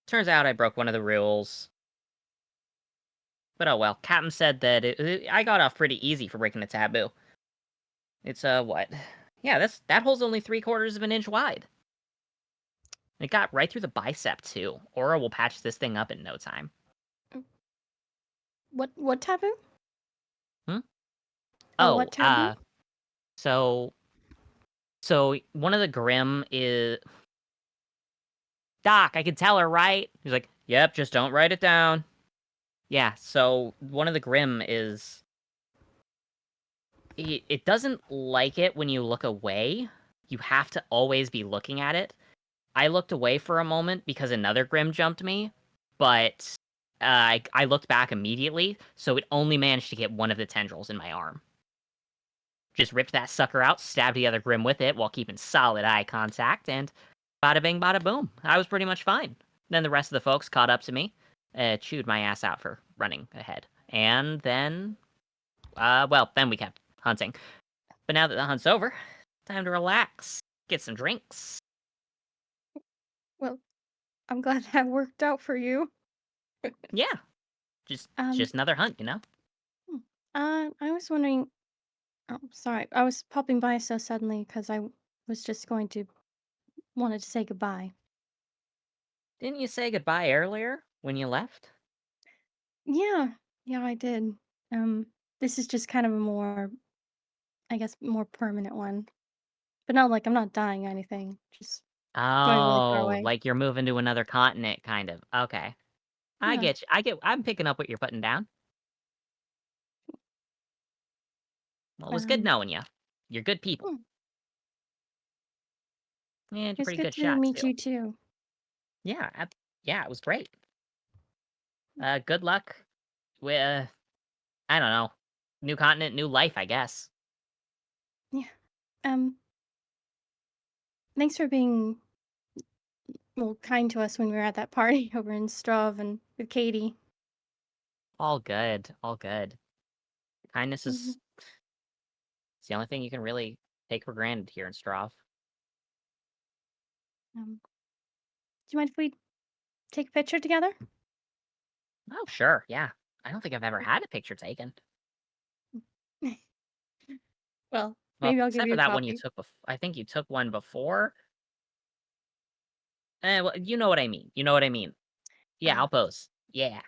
Turns out I broke one of the rules. But oh well. Captain said that I got off pretty easy for breaking a taboo. It's what? Yeah, that hole's only 3/4 of an inch wide. It got right through the bicep too. Aura will patch this thing up in no time. What taboo? Hmm? Oh, Oh, what taboo? so one of the Grim is Doc. I can tell her, right? He's like, "Yep, just don't write it down." Yeah. So one of the Grim is it doesn't like it when you look away. You have to always be looking at it. I looked away for a moment because another Grim jumped me, but I looked back immediately, so it only managed to get one of the tendrils in my arm. Just ripped that sucker out, stabbed the other Grim with it while keeping solid eye contact, and bada bing, bada boom. I was pretty much fine. Then the rest of the folks caught up to me, chewed my ass out for running ahead. And then, then we kept hunting. But now that the hunt's over, time to relax, get some drinks. Well, I'm glad that worked out for you. Yeah, just another hunt, you know? I was wondering. Oh, sorry. I was popping by so suddenly because I was just wanted to say goodbye. Didn't you say goodbye earlier when you left? Yeah, yeah, I did. Um, this is just kind of a more, I guess, more permanent one. But not like I'm not dying or anything. Just going really far Oh, away. like you're moving to another continent, kind of. Okay. I Yeah. get you. I'm picking up what you're putting down. Well, it was good Um, knowing you. You're good people. hmm, And it you're was pretty good good to shot, meet too. you too. Yeah, yeah, it was great. Good luck with, I don't know, new continent, new life, I guess. Yeah. Um, thanks for being well kind to us when we were at that party over in Strov and with Katie. All good, all good. Kindness hmm is it's the only thing you can really take for granted here in Strahd. Do you mind if we take a picture together? Oh, sure, yeah. I don't think I've ever had a picture taken. Well, Well, maybe I'll give except you for a that one you copy. took I think you took one before. Well, you know what I mean. You know what I mean. Yeah, Uh, I'll pose. Yeah.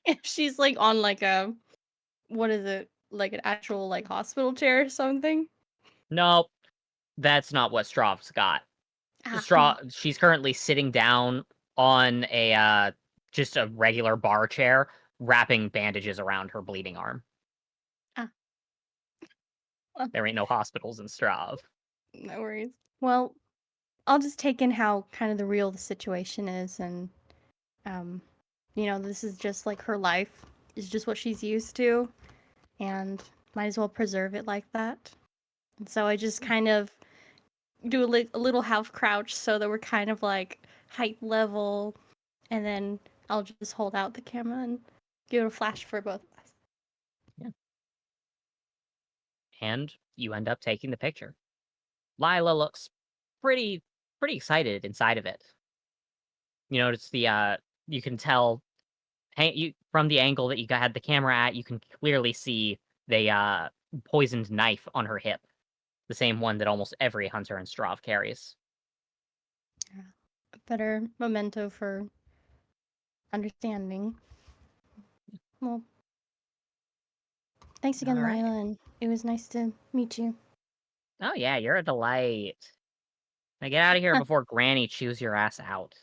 if she's like on like a what is it? Like an actual like hospital chair or something? Nope, that's not what Straw's got. Ah, She's currently sitting down on a just a regular bar chair, wrapping bandages around her bleeding arm. ah, well, There ain't no hospitals in Strav. no worries. Well, I'll just take in how kind of the real the situation is, and um, this is just like her life is just what she's used to, and might as well preserve it like that. And so I just kind of do a little half crouch so that we're kind of like height level, and then I'll just hold out the camera and give it a flash for both of us. Yeah. And you end up taking the picture. Lila looks pretty excited inside of it. You notice you can tell from the angle that had the camera at, you can clearly see the poisoned knife on her hip, the same one that almost every hunter in Strav carries. Yeah. A better memento for understanding. Well, thanks All again, right. Lila, and it was nice to meet you. Oh yeah, you're a delight. Now get out of here before Granny chews your ass out.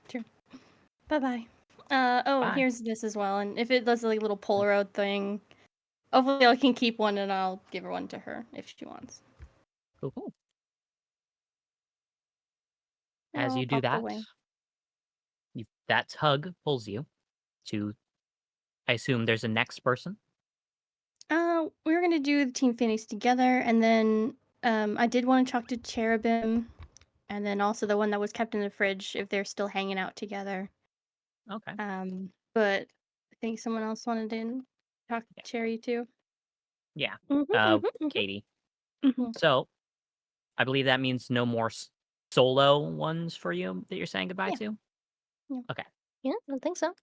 Sure. Bye-bye. Oh, Bye. here's this as well, and if it does like a little Polaroid thing, hopefully I can keep one and I'll give her one to her if she wants. Cool. Now As I'll you do pop that, away. that tug pulls you to. I assume there's a next person. We were gonna do the Team Phoenix together, and then I did want to talk to Cherubim, and then also the one that was kept in the fridge if they're still hanging out together. Okay. But think someone else wanted to talk to Cherry too. Yeah. Mhm. Katie. Mhm. So, I believe that means no more solo ones for you that you're saying goodbye Yeah. to? Yeah. Okay. Yeah, I think so.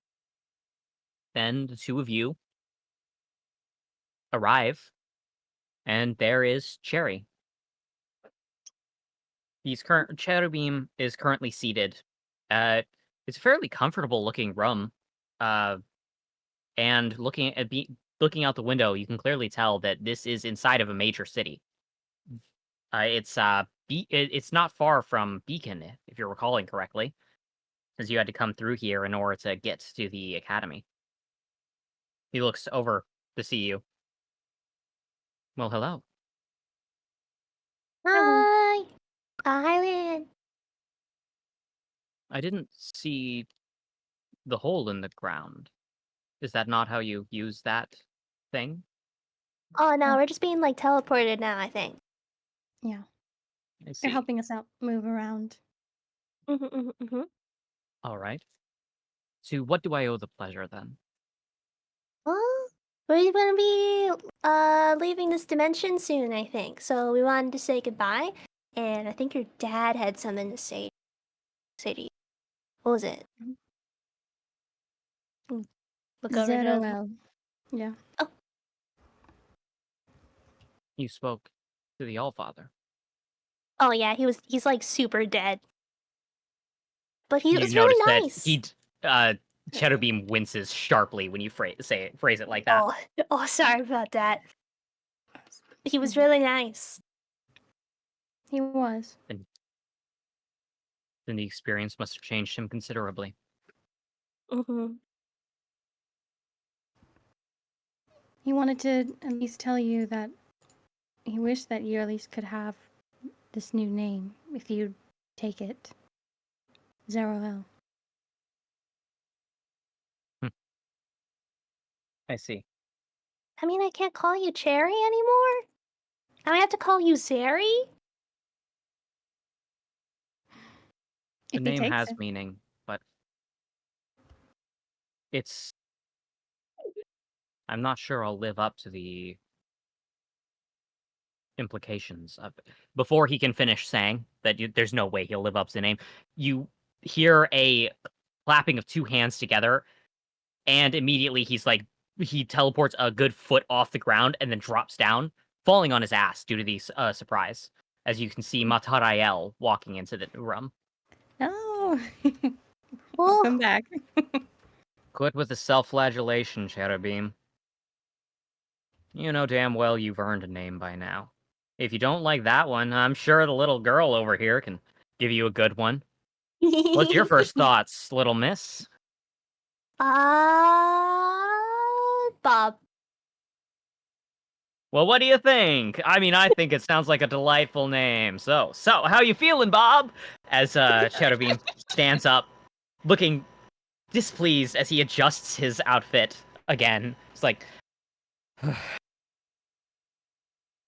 Then the two of you arrive, and there is Cherry. Cherubim is currently seated. It's a fairly comfortable looking room. Uh, and looking out the window, you can clearly tell that this is inside of a major city. It's not far from Beacon, if you're recalling correctly, because you had to come through here in order to get to the academy. He looks over to see you. Well, hello. Hi. Hi, Lynn. I didn't see the hole in the ground. Is that not how you use that thing? Oh no, Oh. we're just being like teleported now, I think. Yeah. I They're see. helping us out move around. Mm-hmm. All right. To what do I owe the pleasure then? Well, we're gonna be leaving this dimension soon, I think. So we wanted to say goodbye, and I think your dad had something to say to you. What was it? Mhm. Look over to. Zeroel. Yeah. Oh, You spoke to the Allfather. oh yeah, he's like super dead, but he You was notice really that nice. Shadowbeam winces sharply when you phrase it like that. Oh, sorry about that. He was Mhm. really nice. He was. Then the experience must have changed him considerably. Mm-hmm. He wanted to at least tell you that he wished that you at least could have this new name if you'd take it. Zeroel. I see. I mean, I can't call you Cherry anymore. I have to call you Zeri. The If he name takes has it. meaning, but it's... I'm not sure I'll live up to the implications of it. Before he can finish saying that there's no way he'll live up to the name, you hear a clapping of two hands together, and immediately he teleports a good foot off the ground and then drops down, falling on his ass due to the surprise. As you can see Matarael walking into the room. Oh. Oh, Welcome back. Quit with the self-flagellation, Shadowbeam. You know damn well you've earned a name by now. If you don't like that one, I'm sure the little girl over here can give you a good one. What's your first thoughts, little miss? Bob. Well, what do you think? I mean, I think it sounds like a delightful name. So, how you feeling, Bob? As Shadowbeam stands up, looking displeased as he adjusts his outfit again. It's like,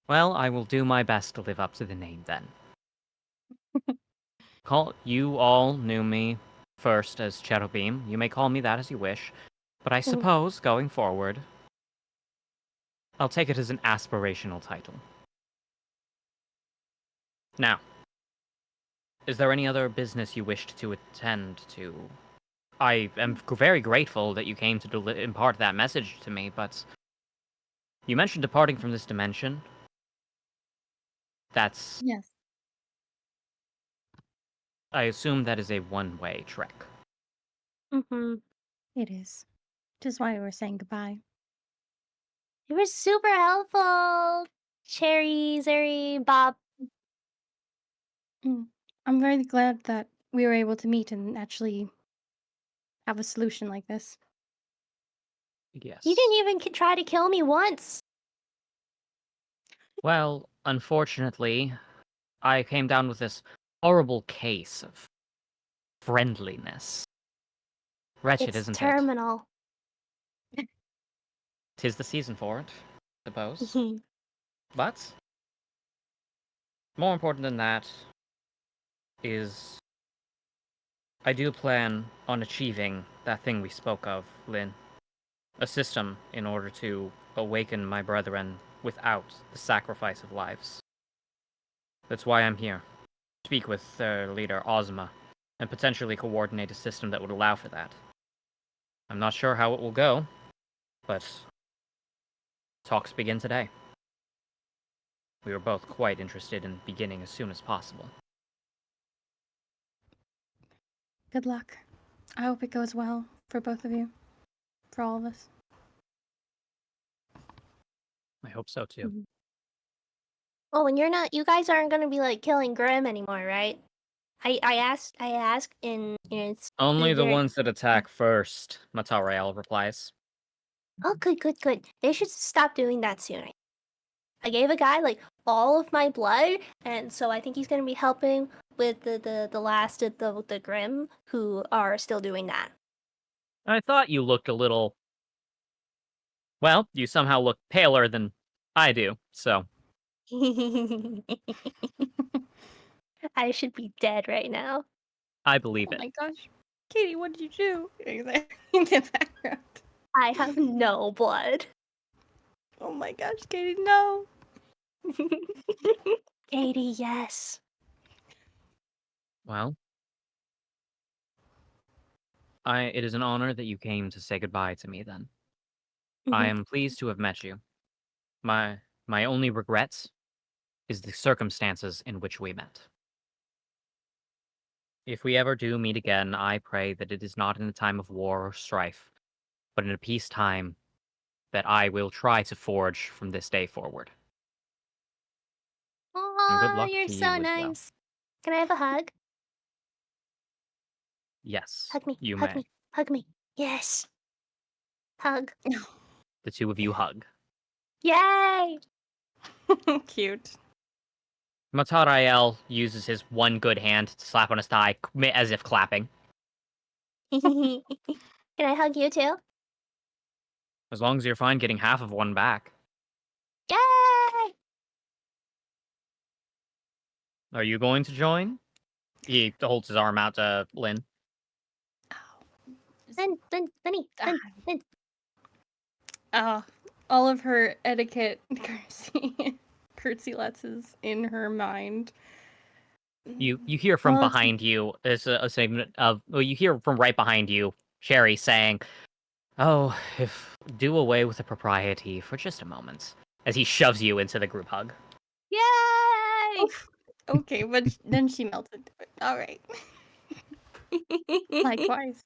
well, I will do my best to live up to the name then. You all knew me first as Shadowbeam. You may call me that as you wish, but I suppose going forward, I'll take it as an aspirational title. Now, is there any other business you wished to attend to? I am very grateful that you came to impart that message to me, but you mentioned departing from this dimension. That's... Yes. I assume that is a one-way trek. Mm-hmm. It is. Just why we're saying goodbye. You were super helpful, Cherry, Zeri, Bob. I'm very glad that we were able to meet and actually have a solution like this. Yes. You didn't even try to kill me once. Well, unfortunately, I came down with this horrible case of friendliness. Wretched, It's isn't it? terminal. 'Tis the season for it, suppose. But more important than that is I do plan on achieving that thing we spoke of, Lynn. a system in order to awaken my brethren without the sacrifice of lives. That's why I'm here. Speak with their leader, Ozma, and potentially coordinate a system that would allow for that. I'm not sure how it will go, but talks begin today. We were both quite interested in beginning as soon as possible. Good luck. I hope it goes well for both of you. For all of us. I hope so too. Mhm. Oh, and you guys aren't gonna be like killing Grim anymore, right? I asked in it's Only the either- ones that attack first, Matarael replies. Oh, good. They should stop doing that soon. I gave a guy like all of my blood, and so I think he's gonna be helping with the last of the Grim who are still doing that. I thought you looked a little... Well, you somehow look paler than I do, so... I should be dead right now. I believe Oh it. my gosh. Katie, what did you do? In the background. I have no blood. Oh my gosh, Katie, no. Katie, yes. Well... It is an honor that you came to say goodbye to me, then. I am pleased to have met you. My only regret is the circumstances in which we met. If we ever do meet again, I pray that it is not in a time of war or strife, but in a peacetime that I will try to forge from this day forward. And good Aw, luck you're to so you as well. nice. Can I have a hug? Yes, Hug me. you Hug may. me. Hug me. Yes. Hug. The two of you hug. Yay! Cute. Matarael uses his one good hand to slap on his thigh, as if clapping. Can I hug you too? As long as you're fine getting half of one back. Yay! Are you going to join? He holds his arm out to Lynn. Lenny, Lynn. All of her etiquette curtsy lets is in her mind. You hear from Well, behind you. There's a segment of. Well, you hear from right behind you, Sherry saying, "Oh, if do away with the propriety for just a moment," as he shoves you into the group hug. Yay! Okay, but then she melts into it. All right. Likewise.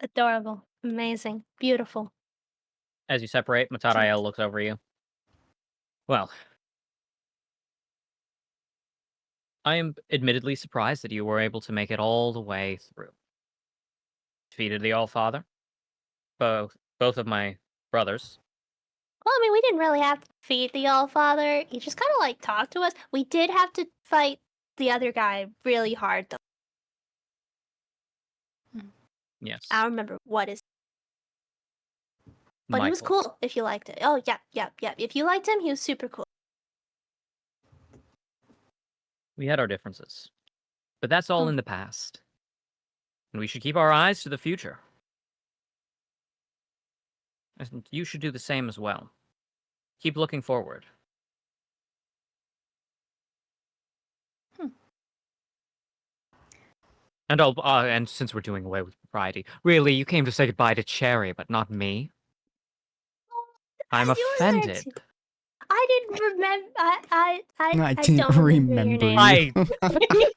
Adorable. Amazing. Beautiful. As you separate, Matarael looks over you. Well, I am admittedly surprised that you were able to make it all the way through. Defeated the All-Father. Both of my brothers. Well, I mean, we didn't really have to defeat the All-Father. He just kind of like talked to us. We did have to fight the other guy really hard, though. Yes. I don't remember what is. But he was Michael. cool if you liked it. Oh, yeah. If you liked him, he was super cool. We had our differences. But that's all in the past. And we should keep our eyes to the future. And you should do the same as well. Keep looking forward. And since we're doing away with propriety, really, you came to say goodbye to Cherry, but not me? I'm You were there offended. too. I didn't remember. I didn't don't remember your name.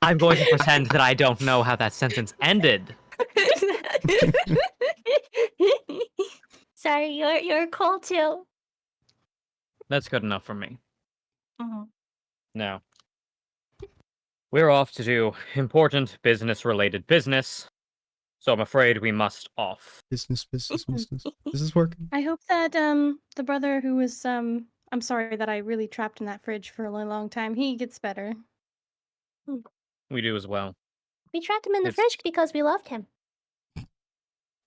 I'm going to pretend that I don't know how that sentence ended. Sorry, you're cool too. That's good enough for me. Mhm. Now, we're off to do important business-related business, so I'm afraid we must off. Business. This is working. I hope that the brother who was I'm sorry that I really trapped in that fridge for a long time, he gets better. We do as well. We trapped him in the It's- fridge because we loved him.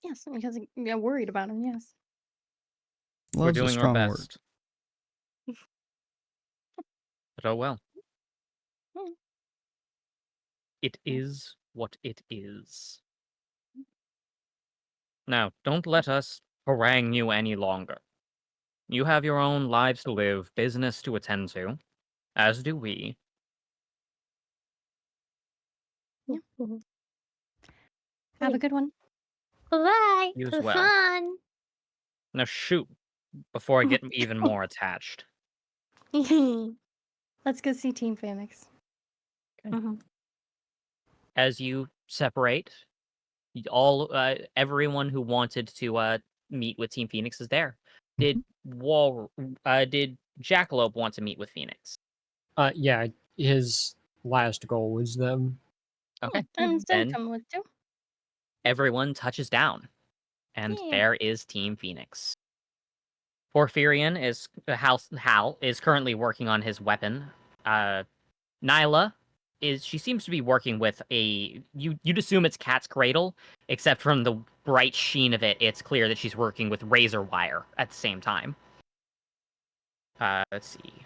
Yes, because I'm worried about him, yes. We're Love's a doing our strong word. best. But oh well. It is what it is. Now, don't let us harangue you any longer. You have your own lives to live, business to attend to, as do we. Mhm. Have a good one. Bye. You as For well. fun. Now shoot, before I get even more attached. Let's go see Team Phoenix. Mhm. As you separate, everyone who wanted to meet with Team Phoenix is there. Did did Jackalope want to meet with Phoenix? Yeah, his last goal was them. Okay, And still then coming with too. everyone touches down, and Yeah. there is Team Phoenix. Porphyrion is Hal is currently working on his weapon. Nyla she seems to be working with you'd assume it's cat's cradle, except from the bright sheen of it, it's clear that she's working with razor wire at the same time. Let's see.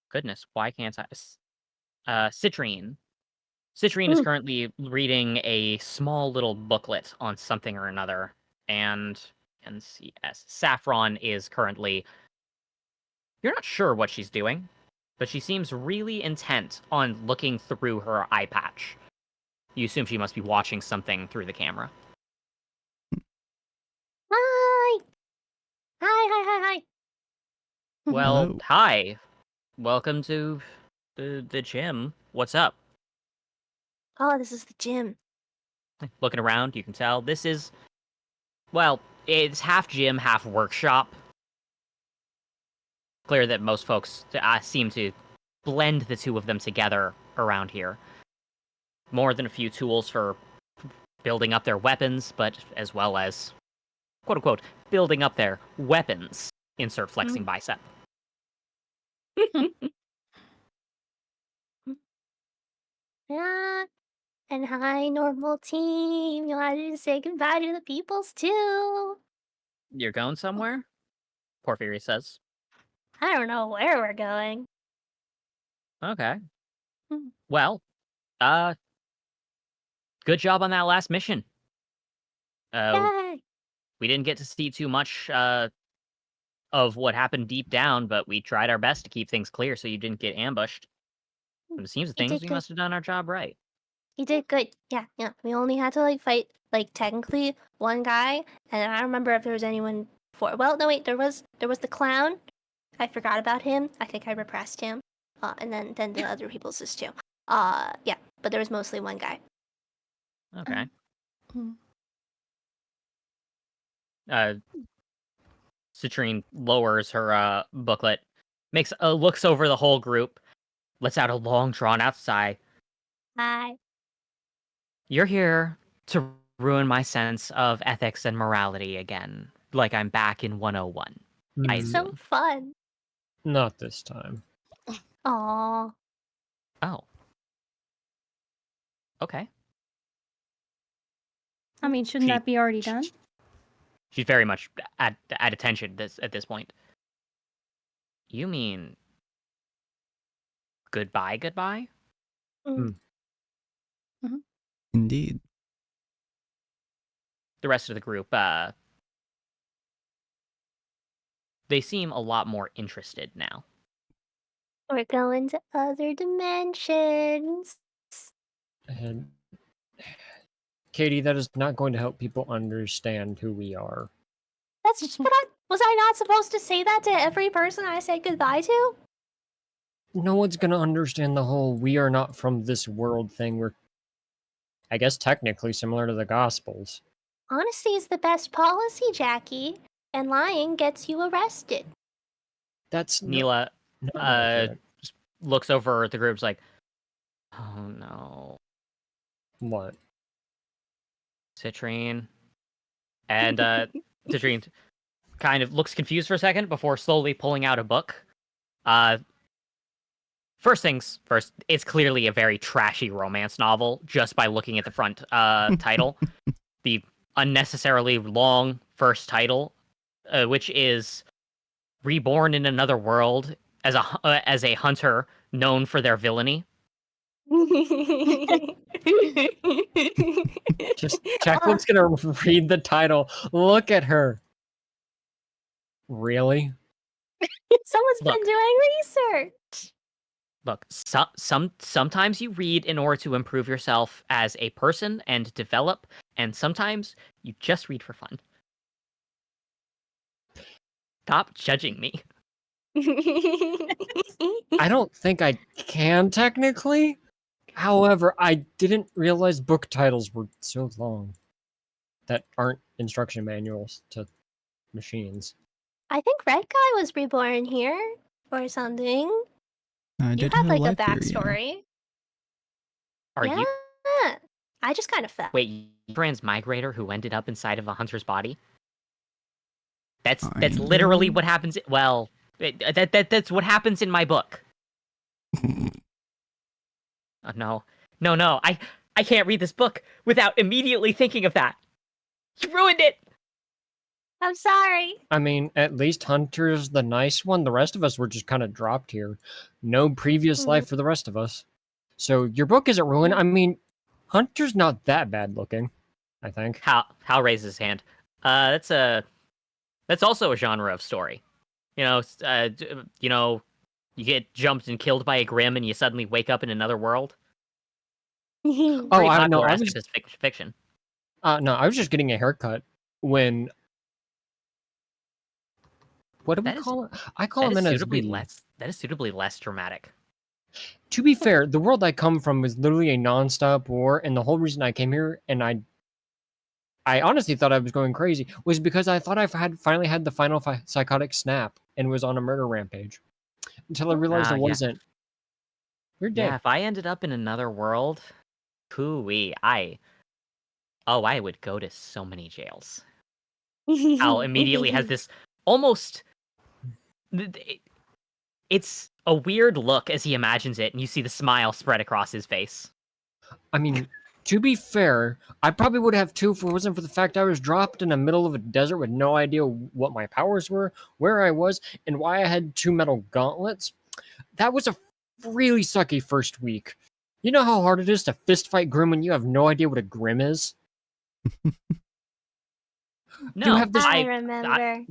Goodness, why can't I? Citrine. Citrine is currently reading a small little booklet on something or another, and NCS. Saffron is currently. You're not sure what she's doing, but she seems really intent on looking through her eye patch. You assume she must be watching something through the camera. Hi. Hi. Well, Hello. hi. Welcome to the gym. What's up? Oh, this is the gym. Looking around, you can tell this is, well, it's half gym, half workshop. Clear that most folks seem to blend the two of them together around here. More than a few tools for building up their weapons, but as well as, quote unquote, building up their weapons. Insert flexing bicep. Yeah. And hi, normal team. You wanted to say goodbye to the peoples too. You're going somewhere? Porphyry says. I don't know where we're going. Okay. Hmm. Well, good job on that last mission. Yay! We didn't get to see too much of what happened deep down, but we tried our best to keep things clear so you didn't get ambushed. From the seems of You things, did we good. must have done our job right. You did good. Yeah. We only had to fight technically one guy, and I don't remember if there was anyone for. Well, no wait, there was the clown. I forgot about him. I think I repressed him. And then the other people's is too. Yeah, but there was mostly one guy. Okay. Hmm. Citrine lowers her booklet, looks over the whole group, lets out a long drawn out sigh. Hi. You're here to ruin my sense of ethics and morality again, like I'm back in 101. I It's so assume. fun. Not this time. Aw. Oh. Okay. I mean, shouldn't She- that be already done? She's very much at attention at this point. You mean goodbye? Indeed. The rest of the group, they seem a lot more interested now. We're going to other dimensions. And Katie, that is not going to help people understand who we are. That's just what was I not supposed to say that to every person I said goodbye to? No one's going to understand the whole "we are not from this world" thing. We're, I guess, technically similar to the Gospels. Honesty is the best policy, Jackie, and lying gets you arrested. That's Neela not accurate. just looks over at the group's like, oh no, What? Citrine. And Citrine kind of looks confused for a second before slowly pulling out a book. First things first, it's clearly a very trashy romance novel just by looking at the front title. The unnecessarily long first title, which is Reborn in Another World as a hunter known for their villainy. Just Jacqueline's gonna read the title. Look at her. Really? Someone's Look. been doing research. Look, sometimes you read in order to improve yourself as a person and develop, and sometimes you just read for fun. Stop judging me. I don't think I can technically. However, I didn't realize book titles were so long that aren't instruction manuals to machines. I think Red Guy was reborn here or something. I You did have have like a life theory, yeah. backstory. Are yeah. you I just kind of fell. wait, you transmigrator who ended up inside of a hunter's body? That's Kind literally of. what happens. Well, that's what happens in my book. Oh, no, I can't read this book without immediately thinking of that. You ruined it. I'm sorry. I mean, at least Hunter's the nice one. The rest of us were just kind of dropped here. No previous life for the rest of us. So your book isn't ruined. I mean, Hunter's not that bad looking, I think. Hal raises his hand. That's also a genre of story. You know, you get jumped and killed by a Grim, and you suddenly wake up in another world. Oh, Pretty I know. popular I as was fiction. no, I was just getting a haircut when. What do we call it? I call him NSB. That is suitably less dramatic. To be fair, the world I come from is literally a non-stop war, and the whole reason I came here, and I honestly thought I was going crazy, was because I thought I finally had the final psychotic snap and was on a murder rampage. Until I realized I yeah. wasn't. You're dead. Yeah, if I ended up in another world, cooey, I would go to so many jails. Al immediately has this almost. It's a weird look as he imagines it, and you see the smile spread across his face. I mean, to be fair, I probably would have too if it wasn't for the fact I was dropped in the middle of a desert with no idea what my powers were, where I was, and why I had 2 metal gauntlets. That was a really sucky first week. You know how hard it is to fist fight Grim when you have no idea what a Grim is? No, I remember.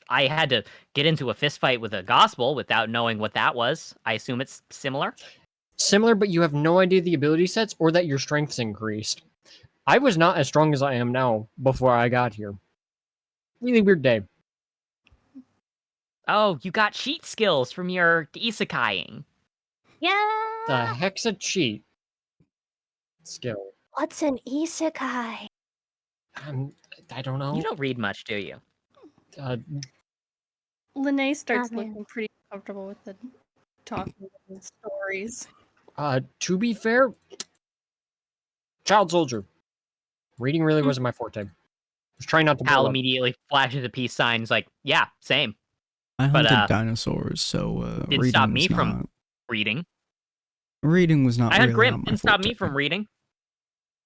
I had to get into a fist fight with a gospel without knowing what that was. I assume it's similar. Similar, but you have no idea the ability sets or that your strength's increased. I was not as strong as I am now before I got here. Really weird day. Oh, you got cheat skills from your isekaiing. Yeah. The heck's a cheat skill? What's an isekai? I don't know. You don't read much, do you? Lene starts man. looking pretty comfortable with the talking and stories. To be fair, child soldier. Reading really wasn't my forte. I was trying not to. Hal immediately flashes a peace sign. He's like, "Yeah, same." I hunted dinosaurs, so didn't stop me from reading. Reading was not. I had really Grim. on my Didn't stop forte. me from reading.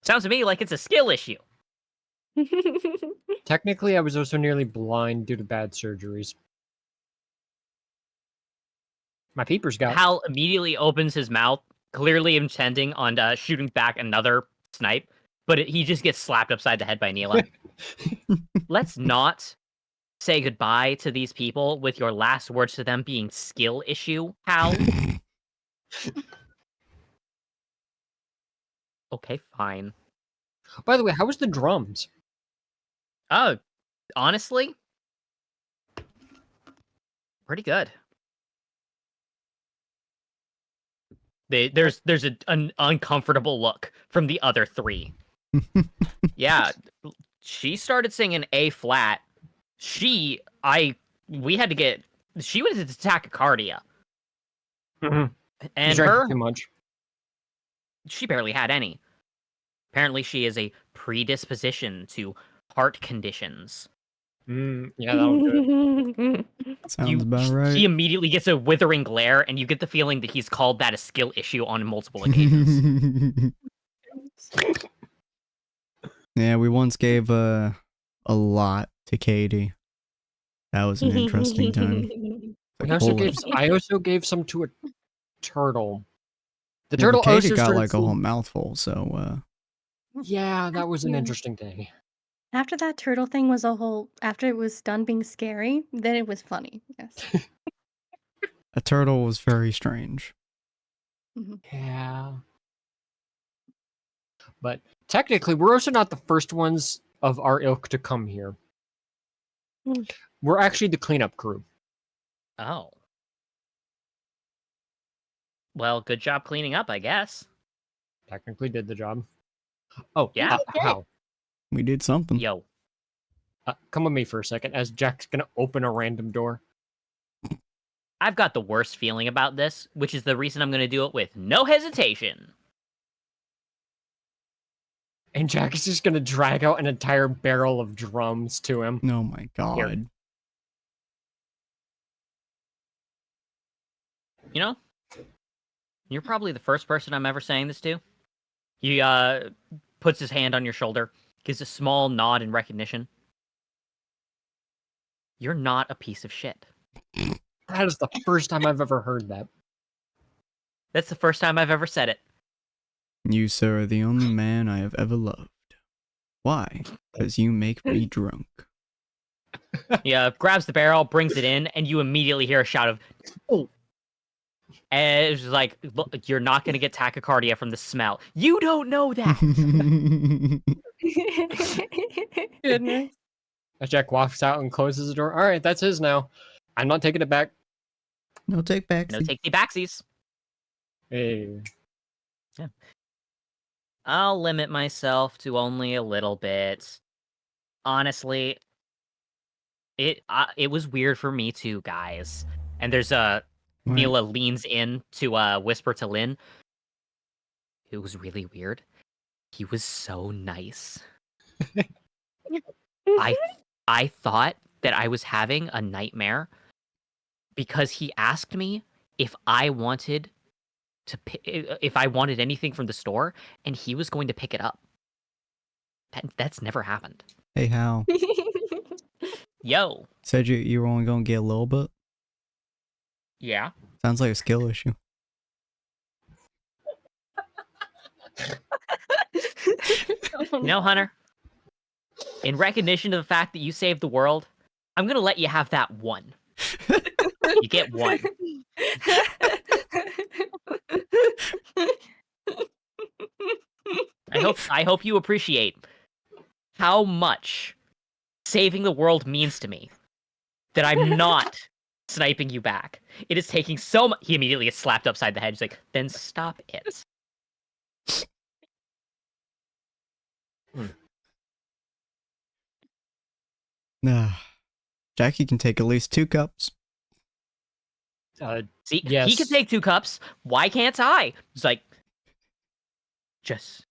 Sounds to me like it's a skill issue. Technically, I was also nearly blind due to bad surgeries. My peepers got. Hal immediately opens his mouth, clearly intending on shooting back another snipe, but he just gets slapped upside the head by Neela. Let's not say goodbye to these people with your last words to them being skill issue, Hal. Okay, fine. By the way, how was the drums? Oh, honestly, pretty good. There's an uncomfortable look from the other three. Yeah, she started singing A flat. She was at tachycardia. Mm-hmm. And drank her, too much. she barely had any. Apparently, she is a predisposition to heart conditions. Yeah, that'll do it. Sounds about right. He immediately gets a withering glare, and you get the feeling that he's called that a skill issue on multiple occasions. Yeah, we once gave a lot to Katie. That was an interesting time. I also gave some to a turtle. The Yeah, turtle but Katie also got started like a whole seeing- mouthful, so Yeah, that was an Yeah. interesting thing. After that turtle thing was a whole. After it was done being scary, then it was funny. Yes. a turtle was very strange. Yeah. But technically, we're also not the first ones of our ilk to come here. Hmm. We're actually the cleanup crew. Oh. Well, good job cleaning up, I guess. Technically did the job. Oh, Yeah. how? We did something. Yo. Come with me for a second, as Jack's gonna open a random door. I've got the worst feeling about this, which is the reason I'm going to do it with no hesitation. And Jack is just gonna drag out an entire barrel of drums to him. Oh my god. You know, you're probably the first person I'm ever saying this to. He puts his hand on your shoulder, gives a small nod in recognition. You're not a piece of shit. That is the first time I've ever heard that. That's the first time I've ever said it. You, sir, are the only man I have ever loved. Why? Because you make me drunk. He grabs the barrel, brings it in, and you immediately hear a shout of, "Oh!" And it's just like, look, you're not going to get tachycardia from the smell. You don't know that. Goodness. As Jack walks out and closes the door. All right, that's his now. I'm not taking it back. No take backs. No take the backsies. Hey. I'll limit myself to only a little bit. Honestly, it was weird for me too, guys. And there's Mila leans in to whisper to Lynn. It was really weird. He was so nice. I thought that I was having a nightmare because he asked me if I wanted anything from the store, and he was going to pick it up. That's never happened. Hey, Hal. Yo. Said you were only gonna get a little bit? Yeah. Sounds like a skill issue. No, Hunter. In recognition of the fact that you saved the world, I'm gonna let you have that one. You get one. I hope you appreciate how much saving the world means to me. That I'm not sniping you back. It is taking so much. He immediately gets slapped upside the head. He's like, then stop it. Nah. Jackie can take at least 2 cups. See, yes. He can take 2 cups. Why can't I? It's like, just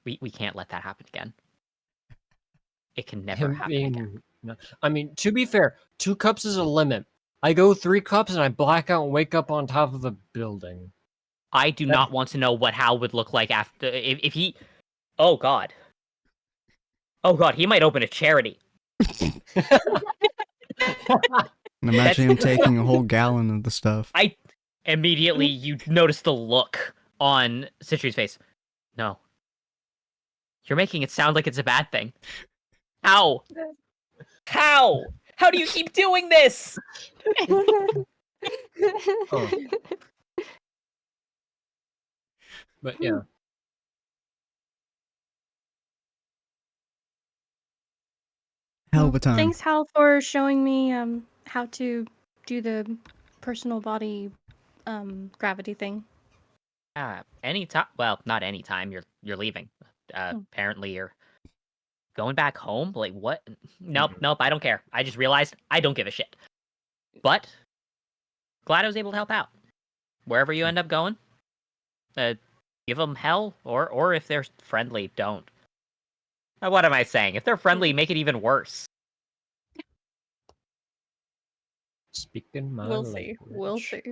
we can't let that happen again. It can never happen again. No. I mean, to be fair, 2 cups is a limit. I go 3 cups and I black out and wake up on top of a building. I do not want to know what Hal would look like after if he. Oh God. Oh God, he might open a charity. And imagine him taking a whole gallon of the stuff. Immediately, you notice the look on Citri's face. No. You're making it sound like it's a bad thing. How? How? How do you keep doing this? Oh. But yeah. Hell of a time. Thanks, Hal, for showing me how to do the personal body gravity thing. Anytime. Well, not anytime. You're leaving. Apparently, you're going back home. Like what? Nope. I don't care. I just realized I don't give a shit. But glad I was able to help out. Wherever you end up going, give them hell, or if they're friendly, don't. What am I saying? If they're friendly, make it even worse. Speaking my We'll language. see. We'll see.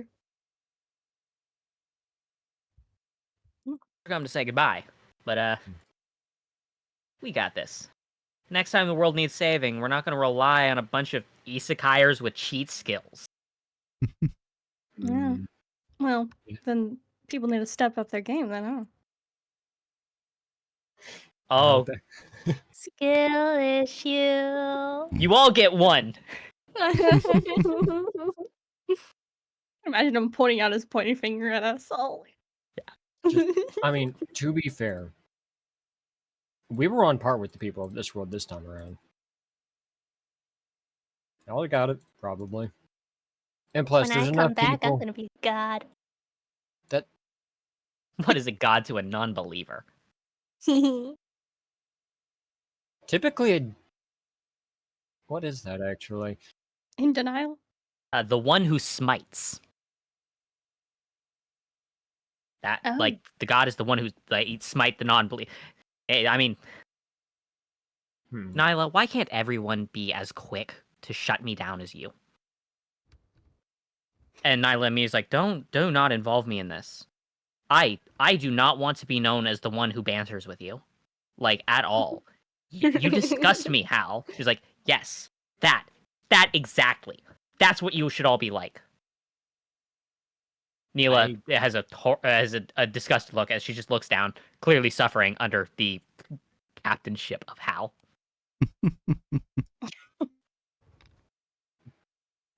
We're going to say goodbye, but we got this. Next time the world needs saving, we're not going to rely on a bunch of isekaiers with cheat skills. Yeah. Well, then People need to step up their game then, huh? Oh, Skill issue. you all get one. Imagine him pointing out his pointing finger at us all. I mean, to be fair, we were on par with the people of this world this time around. Y'all got it, probably. And plus, When there's I enough come back, I'm people gonna be God. that What is a god to a non-believer? typically. What is that actually? In denial? The one who smites. That Oh. like the god is the one who smite the non-believer. I mean, Nyla, why can't everyone be as quick to shut me down as you? And Nyla me is like, do not involve me in this. I do not want to be known as the one who banters with you, like at all. You disgust me, Hal. She's like, yes, that exactly. That's what you should all be like. Neela has a disgusted look as she just looks down, clearly suffering under the captainship of Hal.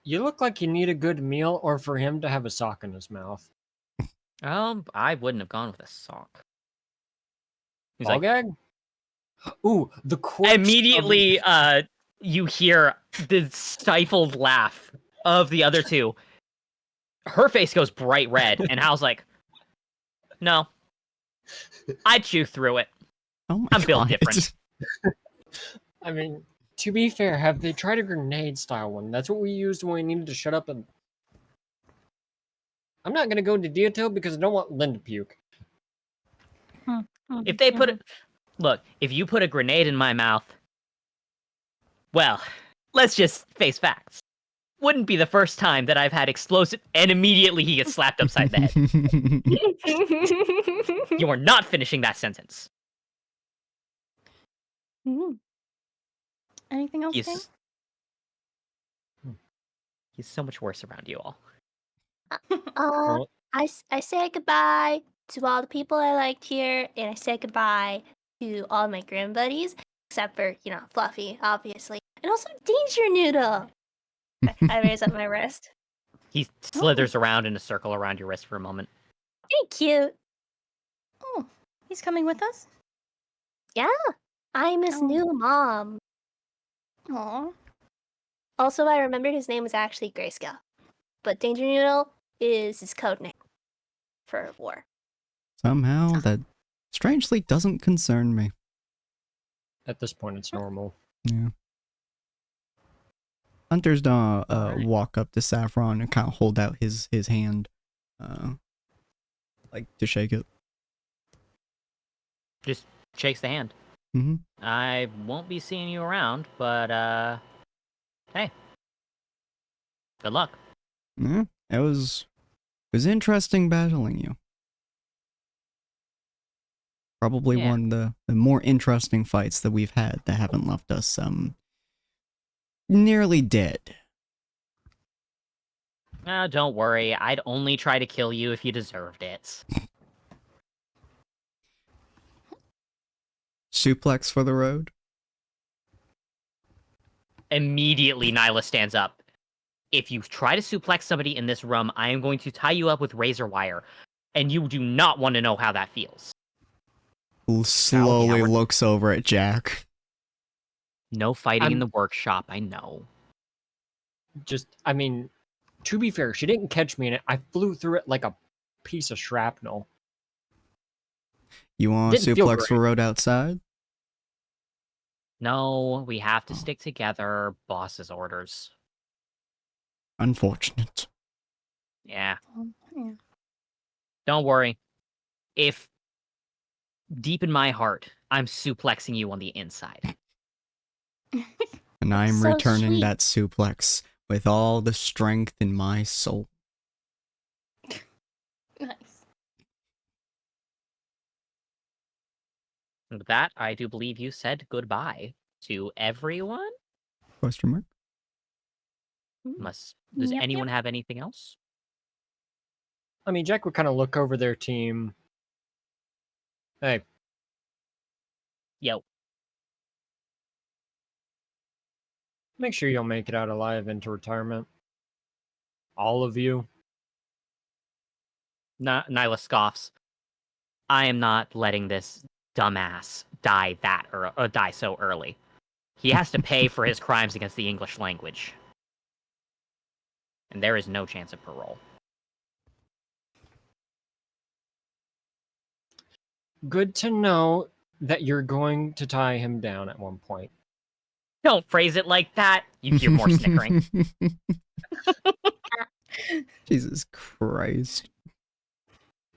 You look like you need a good meal, or for him to have a sock in his mouth. I wouldn't have gone with a sock. He's Ball like, gag? Ooh, the corpse immediately, you hear the stifled laugh of the other two. Her face goes bright red, and Hal's like, no. I'd chew through it. Oh my I'm built God. different. I mean, to be fair, have they tried a grenade style one? That's what we used when we needed to shut up and... I'm not gonna go into detail because I don't want Lynn to puke. If they put it... Look, if you put a grenade in my mouth, well, let's just face facts. Wouldn't be the first time that I've had explosive, and immediately he gets slapped upside the head. You are not finishing that sentence. Anything else, King? He's so much worse around you all. Well, I say goodbye to all the people I liked here, and I say goodbye to all my grim buddies, except for, Fluffy, obviously. And also Danger Noodle! I raise up my wrist. He slithers around in a circle around your wrist for a moment. Very cute. Oh, he's coming with us? Yeah, I'm his Oh. new mom. Aw. Also, I remembered his name was actually Grayscale. But Danger Noodle is his code name for war. Somehow that strangely doesn't concern me. at this point, it's normal. Yeah. Hunter's gonna walk up to Saffron and kind of hold out his hand, like to shake it. Just shakes the hand. Mm-hmm. I won't be seeing you around, but hey, good luck. Yeah, it was interesting battling you. Probably one of the more interesting fights that we've had that haven't left us nearly dead. Don't worry, I'd only try to kill you if you deserved it. Suplex for the road. Immediately, Nyla stands up. If you try to suplex somebody in this room, I am going to tie you up with razor wire, and you do not want to know how that feels. Slowly looks over at Jack. No fighting in the workshop, I know. I mean, to be fair, she didn't catch me in it. I flew through it like a piece of shrapnel. You want to suplex for road outside? No, we have to stick together. Boss's orders. Unfortunate. Yeah. Yeah. Don't worry. If deep in my heart, I'm suplexing you on the inside. And I'm So returning sweet. that suplex with all the strength in my soul. Nice. With that, I do believe you said goodbye to everyone. Question mark? Does Yep, anyone have anything else? I mean, Jack would kind of look over their team. Hey, Yo. make sure you'll make it out alive into retirement. All of you. Nyla scoffs. I am not letting this dumbass die die so early. He has to pay for his crimes against the English language. And there is no chance of parole. Good to know that you're going to tie him down at one point. Don't phrase it like that. You hear more snickering. Jesus Christ.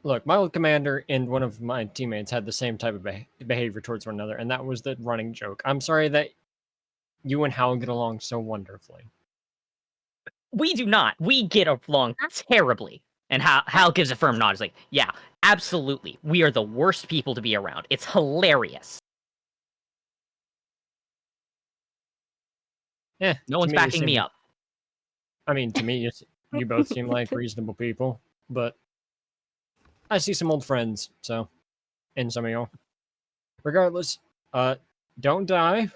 Look, my old commander and one of my teammates had the same type of behavior towards one another, and that was the running joke. I'm sorry that you and Hal get along so wonderfully. We do not. We get along terribly. And Hal gives a firm nod. He's like, yeah, absolutely. We are the worst people to be around. It's hilarious. Yeah, No one's backing me up. I mean, to me, you both seem like reasonable people, but I see some old friends, so, and some of y'all. Regardless, don't die,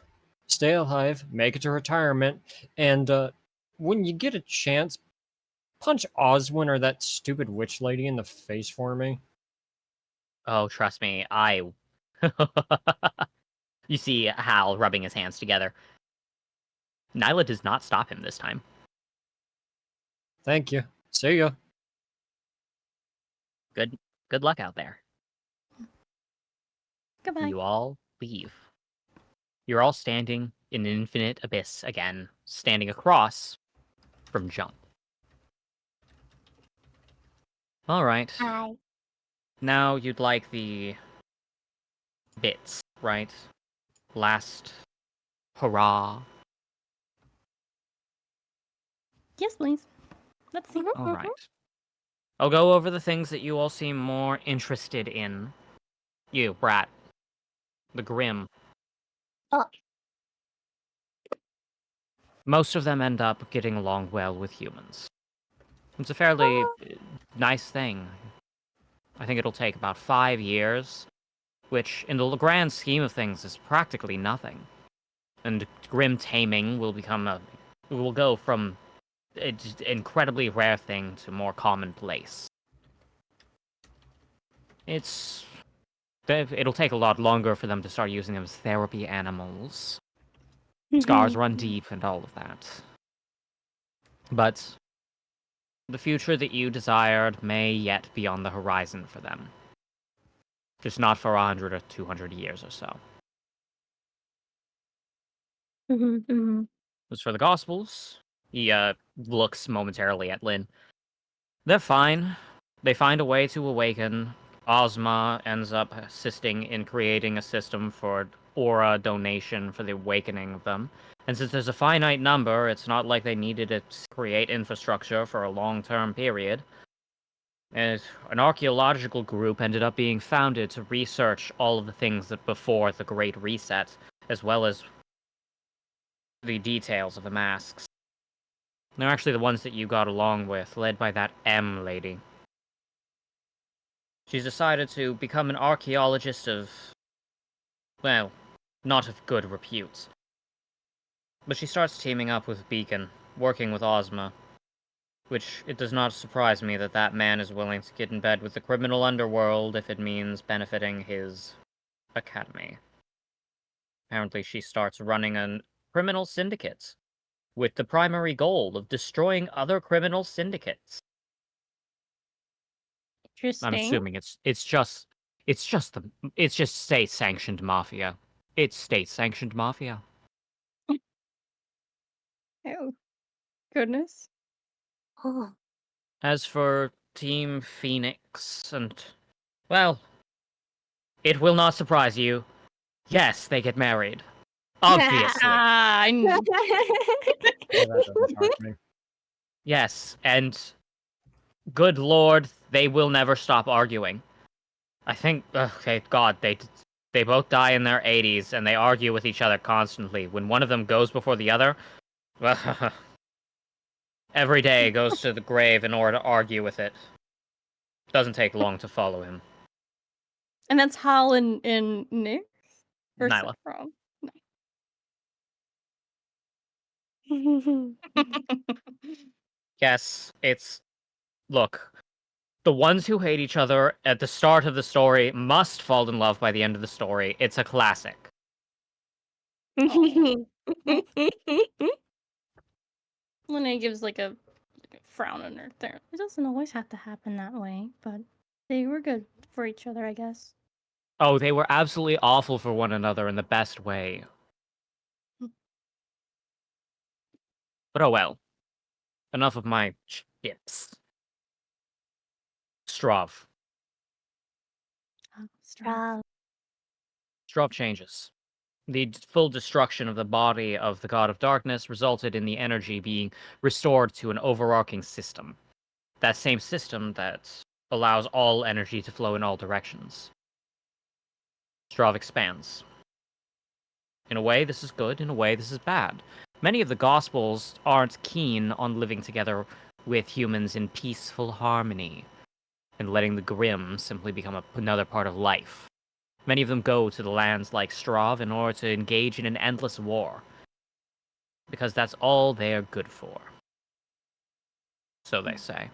stay alive, make it to retirement, and when you get a chance, punch Oswin or that stupid witch lady in the face for me. Oh, trust me, I... You see Hal rubbing his hands together. Nyla does not stop him this time. Thank you. See ya. Good luck out there. Goodbye. You all leave. You're all standing in an infinite abyss again, standing across from Jump. All right. Hi. Now you'd like the bits, right? Last hurrah. Yes, please. Let's see. All right. I'll go over the things that you all seem more interested in. You, Brat. The Grim. Oh. Most of them end up getting along well with humans. It's a fairly nice thing. I think it'll take about 5 years, which in the grand scheme of things is practically nothing. And Grim taming will go from an incredibly rare thing to more commonplace. It'll take a lot longer for them to start using them as therapy animals. Scars run deep and all of that. But the future that you desired may yet be on the horizon for them. Just not for 100 or 200 years or so. As for the Gospels, he looks momentarily at Lynn. They're fine. They find a way to awaken. Ozma ends up assisting in creating a system for aura donation for the awakening of them. And since there's a finite number, it's not like they needed to create infrastructure for a long-term period. And an archaeological group ended up being founded to research all of the things that before the Great Reset, as well as the details of the masks. They're actually the ones that you got along with, led by that M lady. She's decided to become an archaeologist of, well, not of good repute. But she starts teaming up with Beacon, working with Ozma. Which, it does not surprise me that that man is willing to get in bed with the criminal underworld if it means benefiting his academy. Apparently she starts running a criminal syndicate, with the primary goal of destroying other criminal syndicates. Interesting. I'm assuming it's just state-sanctioned mafia. It's state-sanctioned mafia. Oh, goodness. Oh. As for Team Phoenix well, it will not surprise you. Yes, they get married. Obviously. I know. Yeah, that doesn't shock me. Yes, and good lord, they will never stop arguing. I think, okay, God, they both die in their 80s, and they argue with each other constantly. When one of them goes before the other, well, every day goes to the grave in order to argue with it. Doesn't take long to follow him. And that's Hal and Nick? Or Nyla. Saffron? Yes, it's... Look, the ones who hate each other at the start of the story must fall in love by the end of the story. It's a classic. Linnea gives like a frown on her there. It doesn't always have to happen that way, but they were good for each other, I guess. Oh, they were absolutely awful for one another in the best way. But oh well. Enough of my ships. Strav. Straw. Strav changes. The full destruction of the body of the god of darkness resulted in the energy being restored to an overarching system. That same system that allows all energy to flow in all directions. Strav expands. In a way, this is good. In a way, this is bad. Many of the Gospels aren't keen on living together with humans in peaceful harmony and letting the grim simply become another part of life. Many of them go to the lands like Strav in order to engage in an endless war, because that's all they're good for. So they say.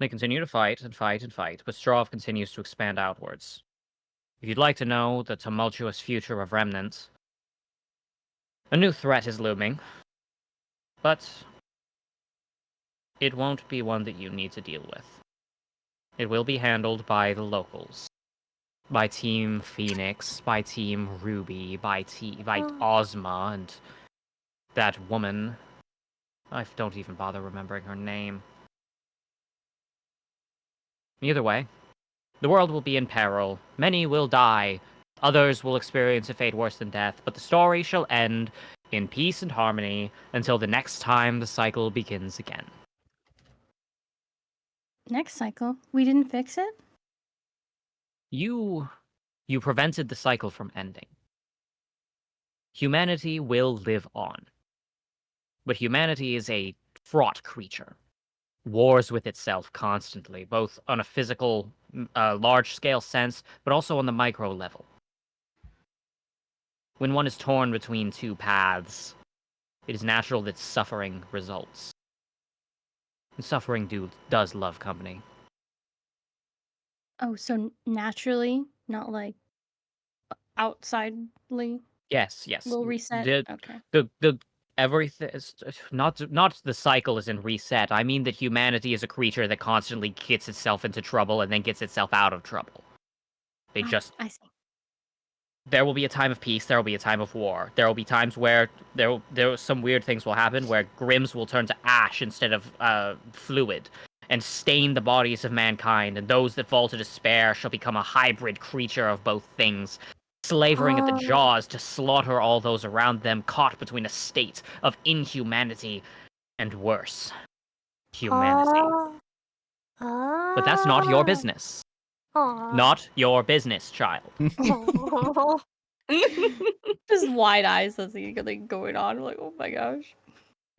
They continue to fight and fight and fight, but Strav continues to expand outwards. If you'd like to know the tumultuous future of Remnant, a new threat is looming, but it won't be one that you need to deal with. It will be handled by the locals. By Team Phoenix, by Team RWBY, by Ozma, and that woman. I don't even bother remembering her name. Either way, the world will be in peril. Many will die. Others will experience a fate worse than death, but the story shall end in peace and harmony until the next time the cycle begins again. Next cycle? We didn't fix it? You prevented the cycle from ending. Humanity will live on. But humanity is a fraught creature. Wars with itself constantly, both on a physical, large-scale sense, but also on the micro level. When one is torn between two paths, it is natural that suffering results. And suffering does love company. Oh, so naturally, not like outsidely? Yes. Will reset? Okay. The everything is not the cycle is in reset. I mean that humanity is a creature that constantly gets itself into trouble and then gets itself out of trouble. They just I see. There will be a time of peace, there will be a time of war. There will be times where some weird things will happen where grims will turn to ash instead of fluid and stain the bodies of mankind, and those that fall to despair shall become a hybrid creature of both things, slavering at the jaws to slaughter all those around them, caught between a state of inhumanity and worse, humanity. But that's not your business. Not your business, child. Just wide eyes as he like going on. Like, oh my gosh.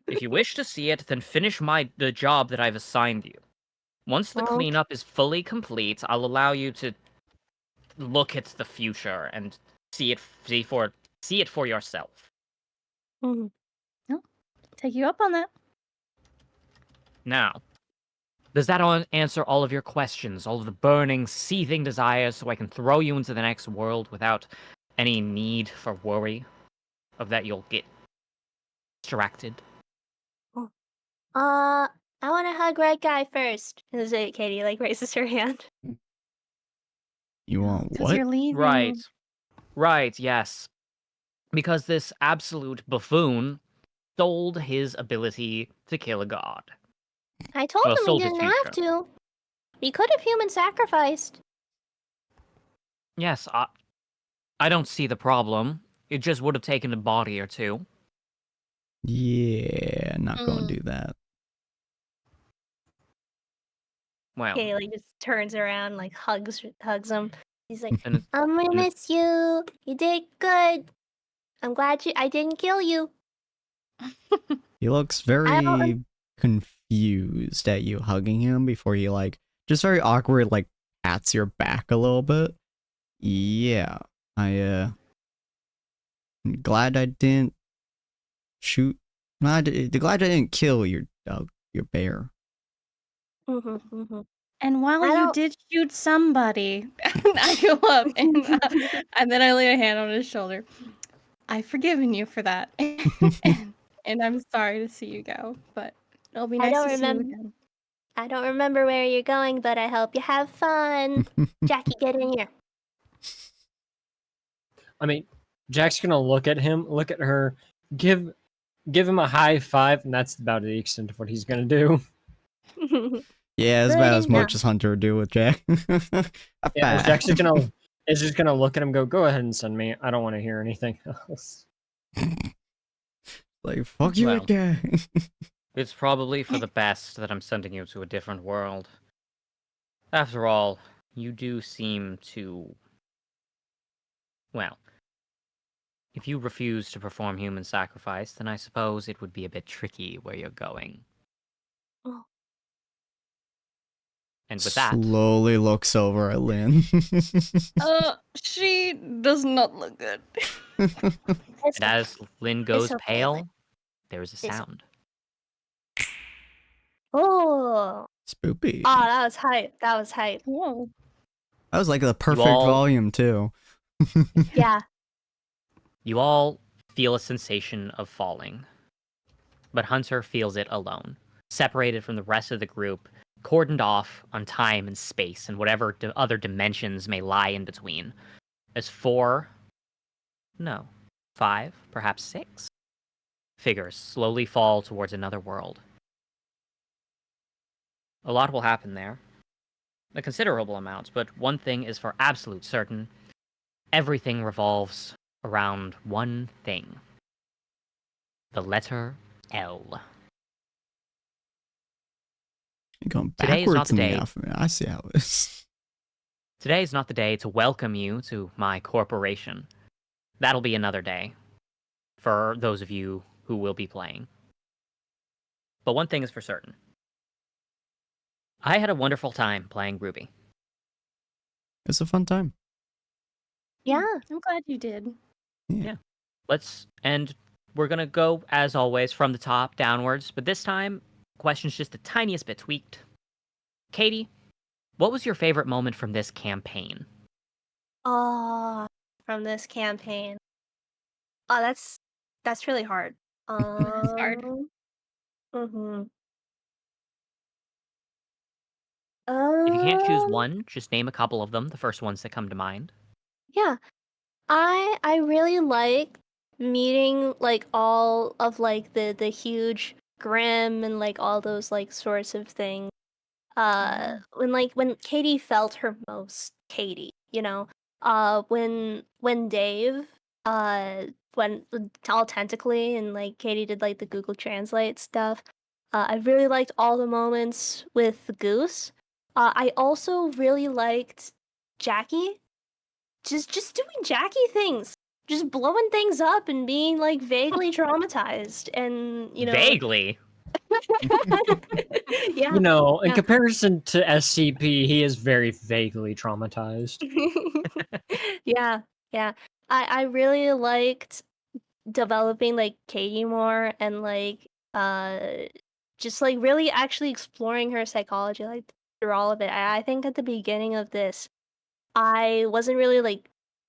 If you wish to see it, then finish the job that I've assigned you. Once the cleanup is fully complete, I'll allow you to look at the future and see it for yourself. Oh, take you up on that. Now, does that answer all of your questions, all of the burning, seething desires, so I can throw you into the next world without any need for worry of that you'll get distracted? I want to hug Red Guy first. Is it Katie like raises her hand? You want Because what? you're leaving. Right, yes. Because this absolute buffoon sold his ability to kill a god. I told him he sold his didn't have future. to. He could have human sacrificed. Yes, I don't see the problem. It just would have taken a body or two. Yeah, not gonna do that. Well, Kaylee just turns around, like hugs him. He's like, and I'm gonna miss you. You did good. I'm glad I didn't kill you. He looks very confused at you hugging him before he like just very awkward like pats your back a little bit. Yeah, I'm glad I didn't shoot. Glad I didn't kill your bear. And while I you don't- did shoot somebody, I go up and then I lay a hand on his shoulder. I've forgiven you for that, and I'm sorry to see you go, but it'll be I nice don't to see remember- you again. I don't remember where you're going, but I hope you have fun. Jackie, get in here. I mean, Jack's gonna look at him, look at her, give him a high five, and that's about the extent of what he's gonna do. Yeah, it's Good about as enough. much as Hunter would do with Jack. Yeah, Jack's just gonna look at him, and go ahead and send me. I don't want to hear anything else. Like fuck you, Well. Jack. It's probably for the best that I'm sending you to a different world. After all, you do seem to... Well, if you refuse to perform human sacrifice, then I suppose it would be a bit tricky where you're going. Oh. And with that, Slowly looks over at Lynn. She does not look good. It's and as Lynn goes okay, pale, Lynn. there is a It's- sound. Oh, Spoopy. that was hype. That was hype. Whoa. That was like the perfect all- volume too. Yeah. You all feel a sensation of falling, but Hunter feels it alone, separated from the rest of the group, cordoned off on time and space and whatever other dimensions may lie in between. As 5, perhaps 6 figures slowly fall towards another world. A lot will happen there. A considerable amount, but one thing is for absolute certain. Everything revolves around one thing. The letter L. You're going Today is not backwards the in the day. alphabet. I see how it is. Today is not the day to welcome you to my corporation. That'll be another day for those of you who will be playing. But one thing is for certain. I had a wonderful time playing RWBY. It's a fun time. Yeah. I'm glad you did. And we're gonna go, as always, from the top downwards, but this time, question's just the tiniest bit tweaked. Katie, what was your favorite moment from this campaign? From this campaign. That's really hard. It's hard. Mm-hmm. If you can't choose one, just name a couple of them, the first ones that come to mind. Yeah. I really like meeting like all of like the huge Grim and like all those like sorts of things. When Katie felt her most Katie, you know. When Dave went all tentacly and like Katie did like the Google Translate stuff. I really liked all the moments with the goose. I also really liked Jackie. Just doing Jackie things. Just blowing things up and being like vaguely traumatized and you know Vaguely. Yeah. You know, in Yeah. comparison to SCP, he is very vaguely traumatized. Yeah. I really liked developing like Katie more and like just like really actually exploring her psychology like through all of it. I think at the beginning of this I wasn't really like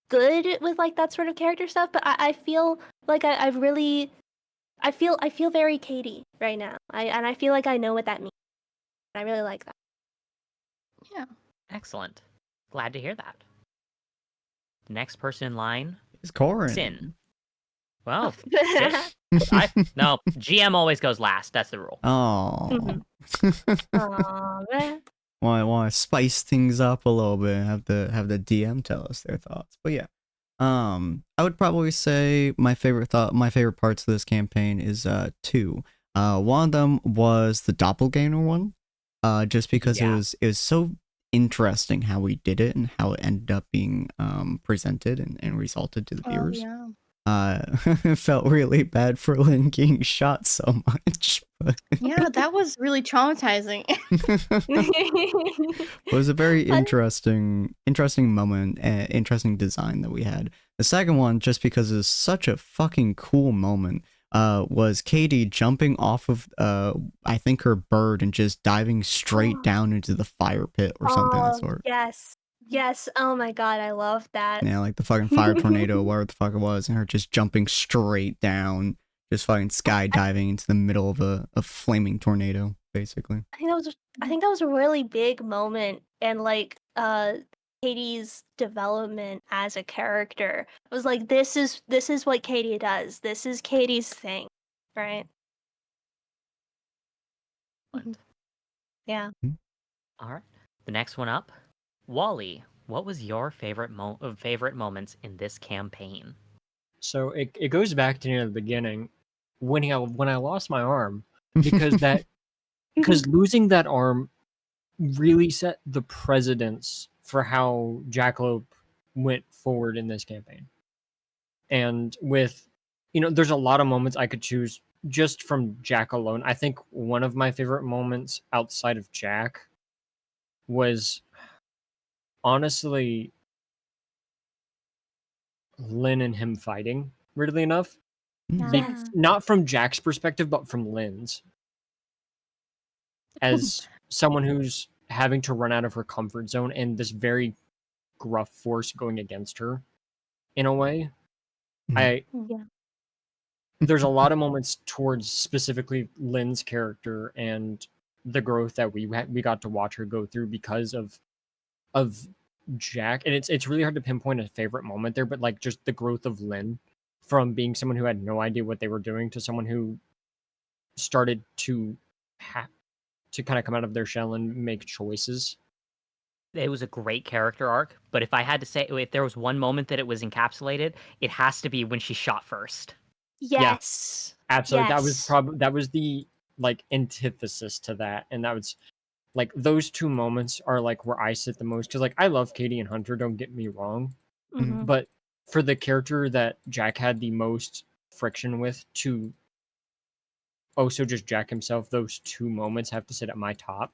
good with like that sort of character stuff, but I feel like I've really I feel very Katie right now. I feel like I know what that means. I really like that. Yeah. Excellent. Glad to hear that. The next person in line, It's Corin. Sin. Well, no, GM always goes last. That's the rule. Oh. Aw, man. Want to spice things up a little bit? Have the DM tell us their thoughts. But yeah, I would probably say my favorite parts of this campaign is 2. One of them was the doppelganger one. Just because Yeah. it was so interesting how we did it and how it ended up being presented and resulted to the viewers. Oh, yeah. felt really bad for Lynn getting shot so much. But Yeah, that was really traumatizing. it was a very interesting moment, interesting design that we had. The second one, just because it's such a fucking cool moment, was Katie jumping off of I think her bird and just diving straight down into the fire pit or something of that sort. Yes. Yes. Oh my god, I love that. Yeah, like the fucking fire tornado, whatever the fuck it was, and her just jumping straight down, just fucking skydiving into the middle of a flaming tornado, basically. I think that was a really big moment and like Katie's development as a character. It was like this is what Katie does. This is Katie's thing, right? Yeah. All right. The next one up, Wally. What was your favorite moments in this campaign? So it goes back to near the beginning when I lost my arm because losing that arm really set the precedence for how Jackalope went forward in this campaign. And with there's a lot of moments I could choose just from Jack alone. I think one of my favorite moments outside of Jack was honestly Lynn and him fighting, weirdly enough. Yeah. Not from Jack's perspective, but from Lynn's. As someone who's having to run out of her comfort zone and this very gruff force going against her, in a way. Mhm. There's a lot of moments towards specifically Lynn's character and the growth that we got to watch her go through because of Jack, and it's really hard to pinpoint a favorite moment there, but like just the growth of Lynn from being someone who had no idea what they were doing to someone who started to kind of come out of their shell and make choices. It was a great character arc, but if I had to say, if there was one moment that it was encapsulated, it has to be when she shot first. Yes. Yeah, absolutely. Yes. That was the like antithesis to that, and that was like those two moments are like where I sit the most because like I love Katie and Hunter, don't get me wrong, Mhm. but for the character that Jack had the most friction with to also just Jack himself, those two moments have to sit at my top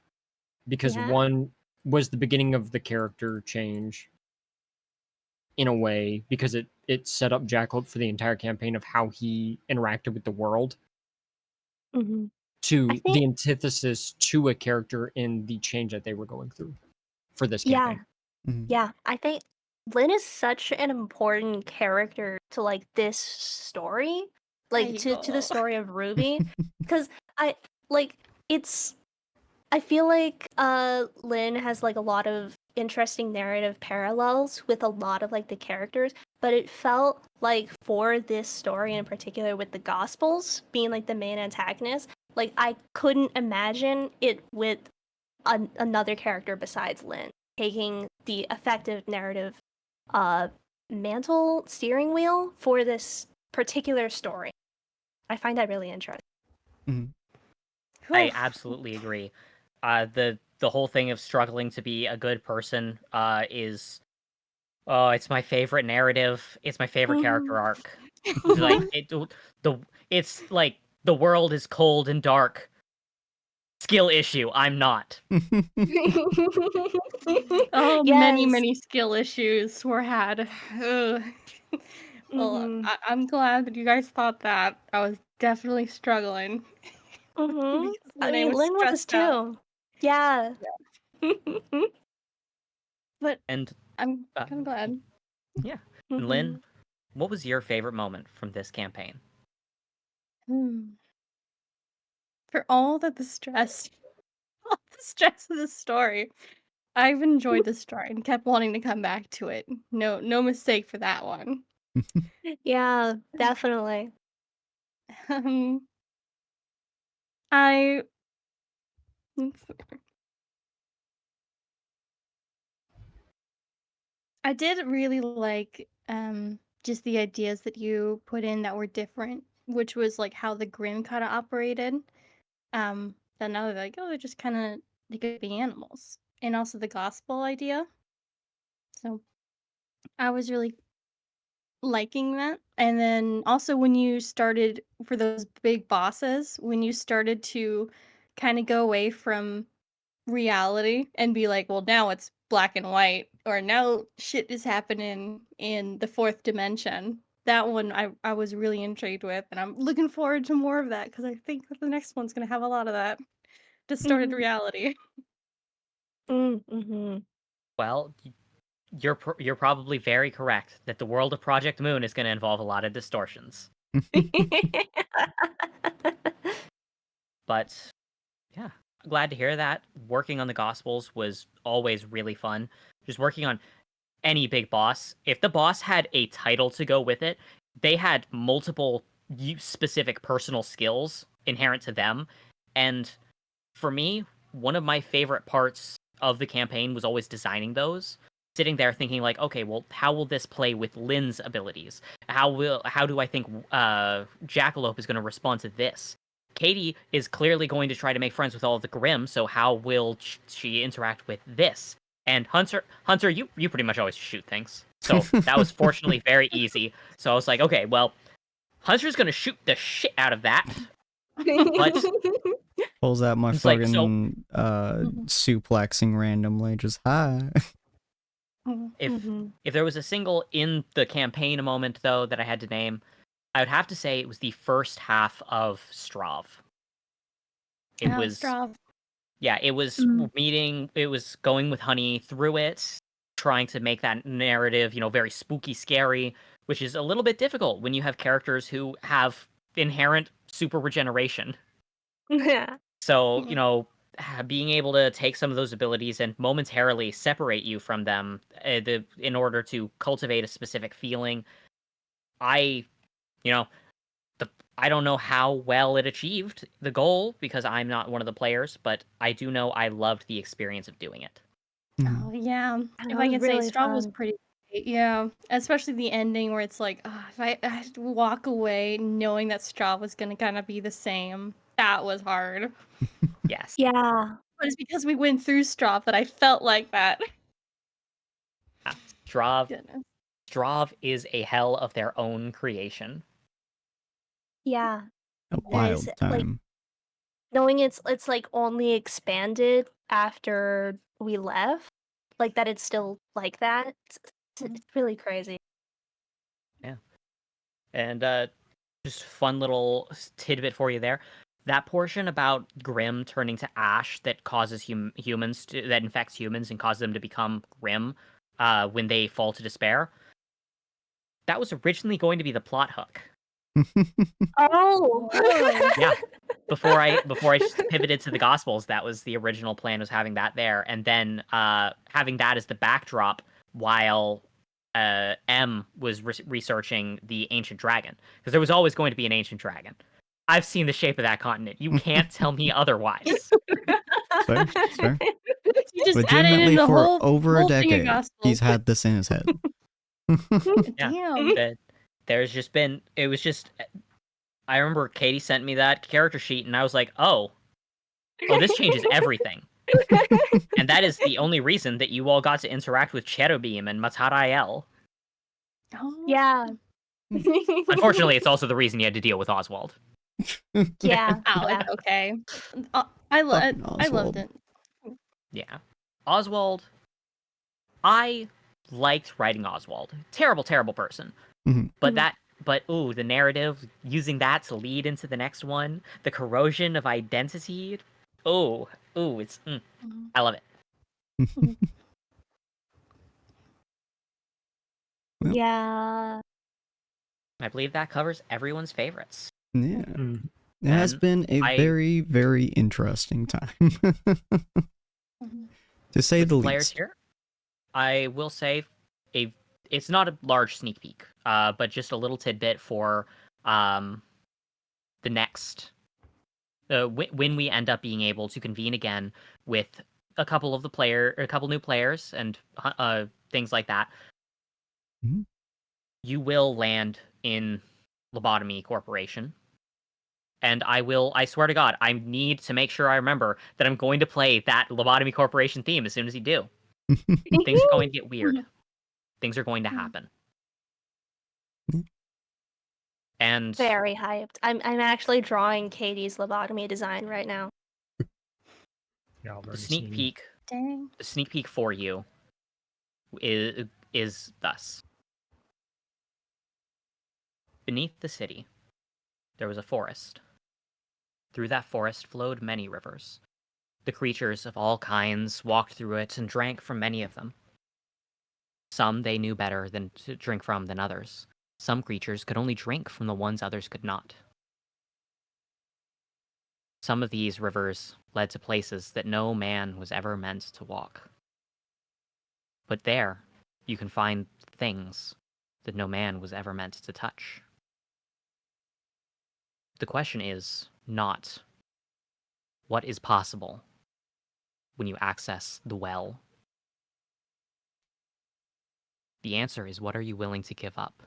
because Yeah. one was the beginning of the character change in a way because it set up Jackalope for the entire campaign of how he interacted with the world Mhm. to I think the antithesis to a character in the change that they were going through for this yeah. campaign. Mhm. Yeah, I think Lynn is such an important character to like this story, like to the story of RWBY, because I like it's. I feel like Lynn has like a lot of interesting narrative parallels with a lot of like the characters, but it felt like for this story in particular with the Gospels being like the main antagonist, like I couldn't imagine it with another character besides Lynn taking the effective narrative mantle steering wheel for this particular story. I find that really interesting. Mhm. I absolutely agree. The whole thing of struggling to be a good person is it's my favorite narrative. It's my favorite character arc. Like it's like the world is cold and dark. Skill issue. I'm not. Oh, Yes. many skill issues were had. Ugh. Well, I'm glad that you guys thought that. I was definitely struggling. I Because I mean, was Lynn was stressed out. too. Yeah. But And I'm kind of glad. yeah. And Lynn, what was your favorite moment from this campaign? For all the stress, all the stress of the story, I've enjoyed the story and kept wanting to come back to it. No mistake for that one. Yeah, definitely. Um, I let's see. I did really like just the ideas that you put in that were different, which was like how the Grim kind of operated. That now they're like, oh, they're just kind of they could be animals, and also the gospel idea. So I was really liking that. And then also when you started for those big bosses, when you started to kind of go away from reality and be like, well, now it's black and white, or now shit is happening in the fourth dimension. That one I was really intrigued with, and I'm looking forward to more of that because I think that the next one's gonna have a lot of that distorted reality. Mm-hmm. Well, you're probably very correct that the world of Project Moon is going to involve a lot of distortions. But yeah, glad to hear that. Working on the Gospels was always really fun. Just working on any big boss. If the boss had a title to go with it, they had multiple specific personal skills inherent to them. And for me, one of my favorite parts of the campaign was always designing those. Sitting there thinking like, okay, well, how will this play with Lynn's abilities? How do I think Jackalope is going to respond to this? Katie is clearly going to try to make friends with all of the Grimm, so how will she interact with this? And Hunter, you pretty much always shoot things, so that was fortunately very easy. So I was like, okay, well, Hunter's going to shoot the shit out of that. But Pulls out my it's fucking like, suplexing randomly, just hi. If there was a single in the campaign moment though that I had to name, I would have to say it was the first half of Strav. It was Strav. Yeah, it was it was going with Honey through it, trying to make that narrative, very spooky, scary, which is a little bit difficult when you have characters who have inherent super regeneration. Yeah. So, being able to take some of those abilities and momentarily separate you from them in order to cultivate a specific feeling, I don't know how well it achieved the goal because I'm not one of the players, but I do know I loved the experience of doing it. Oh yeah. That If I was can really say, Strav was fun. pretty great. Yeah, especially the ending where it's like, if I had to walk away knowing that Strav was gonna kind of be the same, that was hard. Yes. Yeah. But it's because we went through Strav that I felt like that. Goodness. Strav is a hell of their own creation. Yeah. A It wild is, time. like, knowing it's like only expanded after we left, like that it's still like that. It's really crazy. Yeah. And just fun little tidbit for you there. That portion about Grimm turning to ash that causes humans that infects humans and causes them to become Grimm when they fall to despair. That was originally going to be the plot hook. Oh. Yeah. Before I just pivoted to the Gospels, that was the original plan, was having that there, and then having that as the backdrop while M was researching the ancient dragon, because there was always going to be an ancient dragon. I've seen the shape of that continent. You can't tell me otherwise. Fair. You just added in Legitimately, the for whole over a thing of decade, gospel. he's had this in his head. Yeah. Damn. There's just been, it was just, I remember Katie sent me that character sheet, and I was like, oh, this changes everything. And that is the only reason that you all got to interact with Cherubim and Matarael. Oh. Yeah. Unfortunately, it's also the reason you had to deal with Oswald. Yeah. Oh, Yeah. it's okay. I Fucking loved Oswald. it. Yeah. Oswald, I liked writing Oswald. Terrible, terrible person. Mhm. But the narrative, using that to lead into the next one, the corrosion of identity. It's I love it. Well. Yeah. I believe that covers everyone's favorites. Yeah. It has been a very, very interesting time. To say With the players least. here, I will say it's not a large sneak peek, but just a little tidbit for the next when we end up being able to convene again with a couple new players and things like that. Mm-hmm. You will land in Lobotomy Corporation. And I swear to God, I need to make sure I remember that I'm going to play that Lobotomy Corporation theme as soon as you do. Things are going to get weird. Things are going to happen. And Very hyped. I'm actually drawing Katie's lobotomy design right now. Yeah, the sneak peek, Dang. the sneak peek for you is thus. Beneath the city, there was a forest. Through that forest flowed many rivers. The creatures of all kinds walked through it and drank from many of them. Some they knew better than to drink from than others. Some creatures could only drink from the ones others could not. Some of these rivers led to places that no man was ever meant to walk. But there, you can find things that no man was ever meant to touch. The question is not what is possible when you access the well. The answer is, what are you willing to give up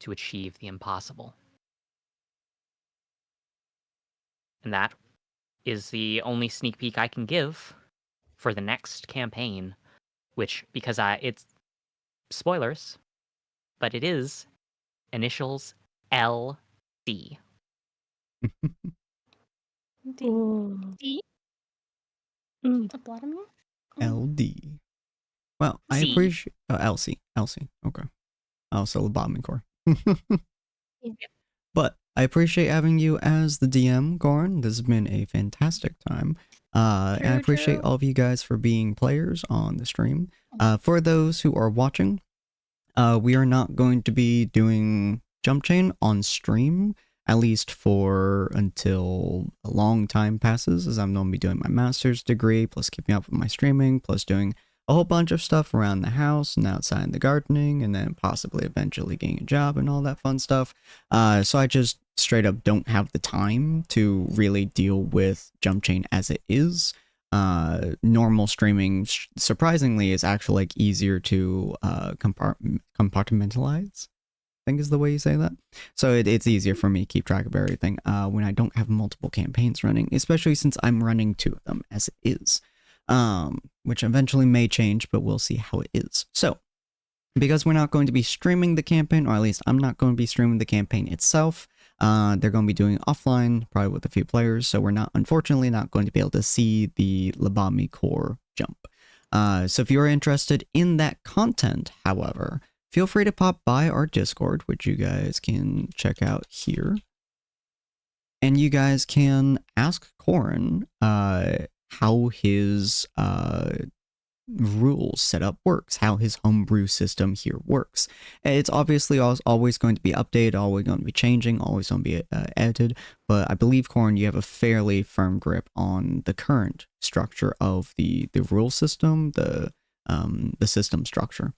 to achieve the impossible? And that is the only sneak peek I can give for the next campaign, which, because it's spoilers, but it is initials LD. Ooh. D? Mm. Lobotomy? LD. Well, I C. appreciate LC. LC. Okay. Also lobotomy core. But I appreciate having you as the DM, Goran. This has been a fantastic time. And I appreciate True. all of you guys for being players on the stream. For those who are watching, we are not going to be doing Jumpchain on stream, at least for until a long time passes, as I'm going to be doing my master's degree, plus keeping up with my streaming, plus doing a whole bunch of stuff around the house and outside in the gardening, and then possibly eventually getting a job and all that fun stuff. So I just straight up don't have the time to really deal with Jumpchain as it is. Normal streaming, surprisingly, is actually like easier to compartmentalize, I think is the way you say that. So it's easier for me to keep track of everything when I don't have multiple campaigns running, especially since I'm running 2 of them as it is. Which eventually may change, but we'll see how it is. So, because we're not going to be streaming the campaign, or at least I'm not going to be streaming the campaign itself, they're going to be doing offline, probably with a few players, so we're unfortunately not going to be able to see the lobotomy core jump. So if you're interested in that content, however, feel free to pop by our Discord, which you guys can check out here. And you guys can ask Corin how his rules setup works, how his homebrew system here works. It's obviously always going to be updated, always going to be changing, always going to be edited, but I believe, Corin, you have a fairly firm grip on the current structure of the rule system, the system structure.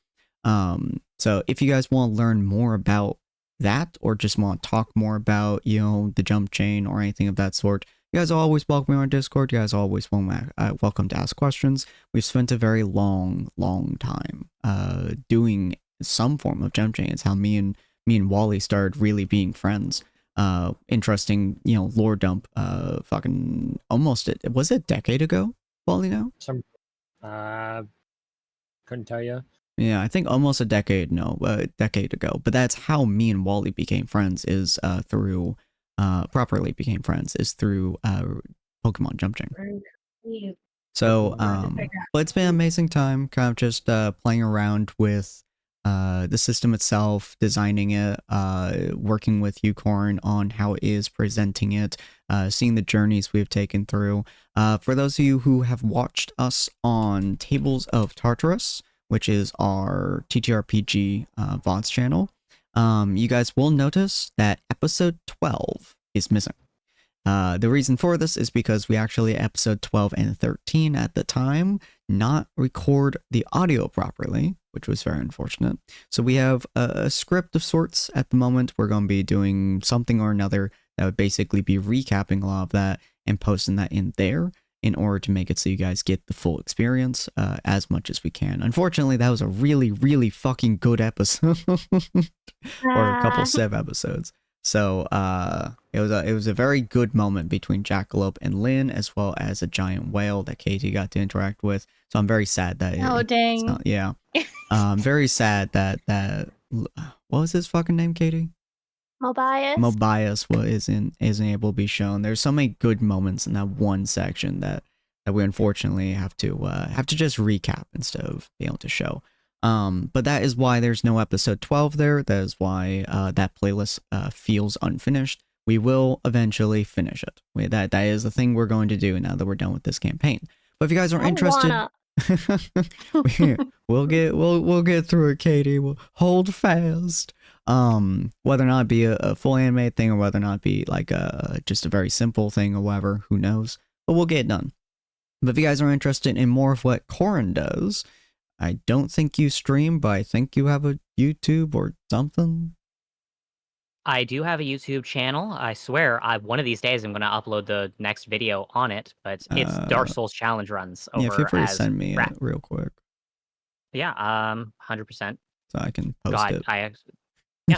So if you guys want to learn more about that, or just want to talk more about, the jump chain or anything of that sort, you guys are always welcome on our Discord. You guys are always welcome to ask questions. We've spent a very long time doing some form of jump chain. It's how me and Wally started really being friends. Interesting, lore dump. Fucking almost was it a decade ago, Wally? Now? Couldn't tell you. Yeah, I think almost a decade ago. But that's how me and Wally became friends, is through properly became friends, is through Pokemon Jumpchain. So but it's been an amazing time, kind of just playing around with the system itself, designing it, working with you, Corin, on how it is presenting it, seeing the journeys we've taken through. For those of you who have watched us on Tables of Tartarus, which is our TTRPG VODs channel, you guys will notice that episode 12 is missing. The reason for this is because we actually, episode 12 and 13 at the time, not record the audio properly, which was very unfortunate. So we have a script of sorts at the moment. We're going to be doing something or another that would basically be recapping a lot of that and posting that in there, in order to make it so you guys get the full experience as much as we can. Unfortunately, that was a really, really fucking good episode. Or a couple Civ episodes. So it was a very good moment between Jackalope and Lynn, as well as a giant whale that Katie got to interact with. So I'm very sad that dang. I'm very sad that what was his fucking name, Katie? Mobius. Isn't able to be shown. There's so many good moments in that one section that we unfortunately have to just recap instead of being able to show. But that is why there's no episode 12 there. That is why that playlist feels unfinished. We will eventually finish it. That is the thing we're going to do now that we're done with this campaign. But if you guys are interested, we'll get through it, Katie. We'll hold fast. Whether or not it be a full anime thing or whether or not it be like just a very simple thing or whatever, who knows? But we'll get it done. But if you guys are interested in more of what Corin does, I don't think you stream, but I think you have a YouTube or something. I do have a YouTube channel. I swear, one of these days I'm going to upload the next video on it. But it's Dark Souls challenge runs over. Yeah, feel free to as send me it real quick. Yeah, 100%. So I can post it. Yeah.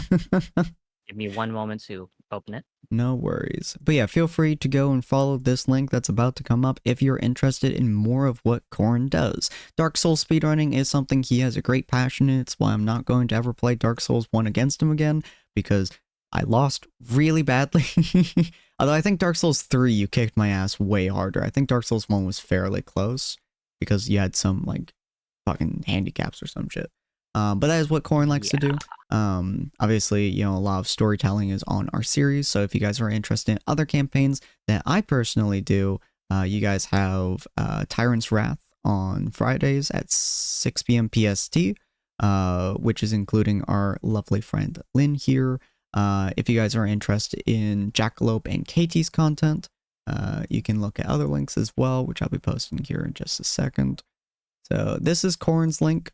Give me one moment to open it. No worries. But yeah, feel free to go and follow this link that's about to come up if you're interested in more of what Corin does. Dark Souls speedrunning is something he has a great passion in. It's why I'm not going to ever play Dark Souls 1 against him again, because I lost really badly. Although I think Dark Souls 3, you kicked my ass way harder. I think Dark Souls 1 was fairly close, because you had some, like, fucking handicaps or some shit. But that is what Corin likes to do. Obviously, you know, a lot of storytelling is on our series, so if you guys are interested in other campaigns that I personally do, you guys have Tyrant's Wrath on Fridays at 6 p.m. PST, which is including our lovely friend Lynn here. If you guys are interested in Jackalope and Katie's content, you can look at other links as well, which I'll be posting here in just a second. So this is Corin's link.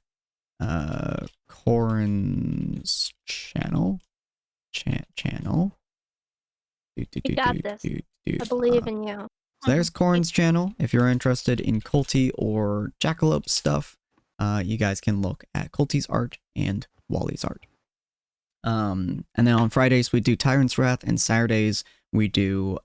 Corin's channel. You got this. I believe in you. So there's Corin's channel. If you're interested in Culty or Jackalope stuff, you guys can look at Culty's art and Wally's art. And then on Fridays we do Tyrant's Wrath, and Saturdays we do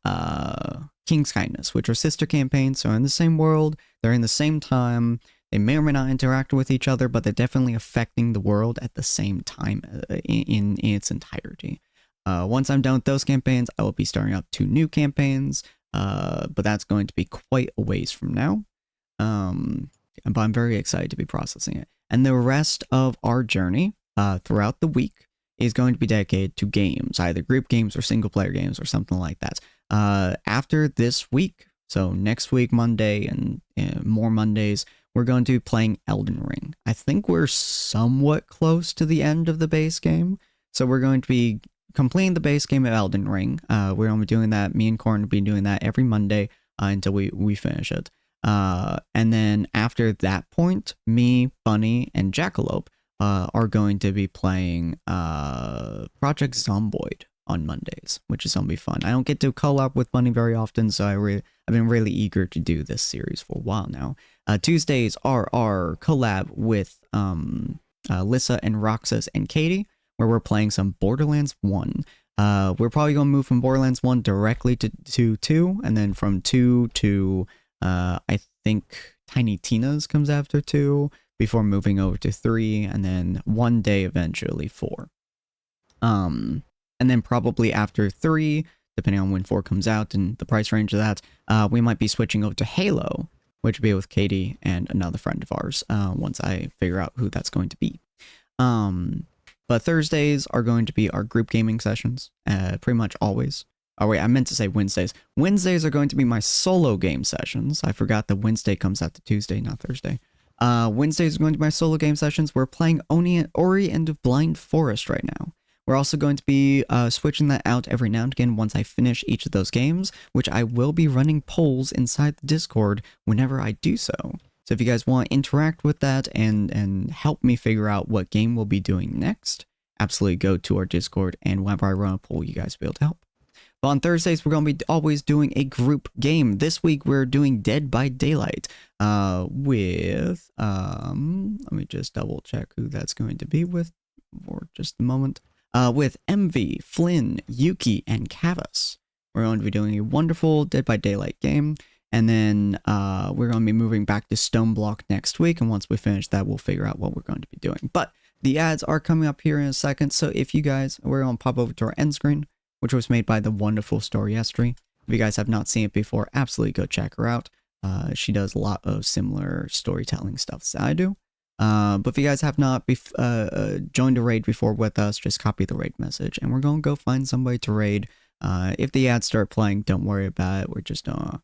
King's Kindness, which are sister campaigns. So in the same world, they're in the same time. They may or may not interact with each other, but they're definitely affecting the world at the same time in its entirety. Once I'm done with those campaigns, I will be starting up 2 new campaigns, but that's going to be quite a ways from now. But I'm very excited to be processing it. And the rest of our journey throughout the week is going to be dedicated to games, either group games or single player games or something like that. After this week, so next week, Monday, and more Mondays, we're going to be playing Elden Ring. I think we're somewhat close to the end of the base game, so we're going to be completing the base game of Elden Ring. We're going to be doing that. Me and Corin will be doing that every Monday until we finish it. And then after that point, me, Bunny, and Jackalope are going to be playing Project Zomboid on Mondays, which is going to be fun. I don't get to collab with Bunny very often, so I've been really eager to do this series for a while now. Tuesdays are our collab with Lissa and Roxas and Katie, where we're playing some Borderlands 1. We're probably going to move from Borderlands 1 directly to 2, and then from 2 to, I think, Tiny Tina's comes after 2, before moving over to 3, and then one day eventually 4. And then probably after 3, depending on when 4 comes out and the price range of that, we might be switching over to Halo, which will be with Katie and another friend of ours, once I figure out who that's going to be. But Thursdays are going to be our group gaming sessions, pretty much always. Oh wait, I meant to say Wednesdays. Wednesdays are going to be my solo game sessions. I forgot that Wednesday comes out to Tuesday, not Thursday. Wednesdays are going to be my solo game sessions. We're playing Ori and the Blind Forest right now. We're also going to be switching that out every now and again once I finish each of those games, which I will be running polls inside the Discord whenever I do so. So if you guys want to interact with that and help me figure out what game we'll be doing next, absolutely go to our Discord, and whenever I run a poll, you guys will be able to help. But on Thursdays, we're going to be always doing a group game. This week, we're doing Dead by Daylight with, let me just double check who that's going to be with for just a moment. With MV, Flynn, Yuki, and Kavas. We're going to be doing a wonderful Dead by Daylight game. And then we're going to be moving back to Stone Block next week. And once we finish that, we'll figure out what we're going to be doing. But the ads are coming up here in a second, so if you guys, we're going to pop over to our end screen, which was made by the wonderful Story Estry. If you guys have not seen it before, absolutely go check her out. She does a lot of similar storytelling stuff that I do. But if you guys have not joined a raid before with us, just copy the raid message, and we're going to go find somebody to raid. If the ads start playing, don't worry about it. We're just gonna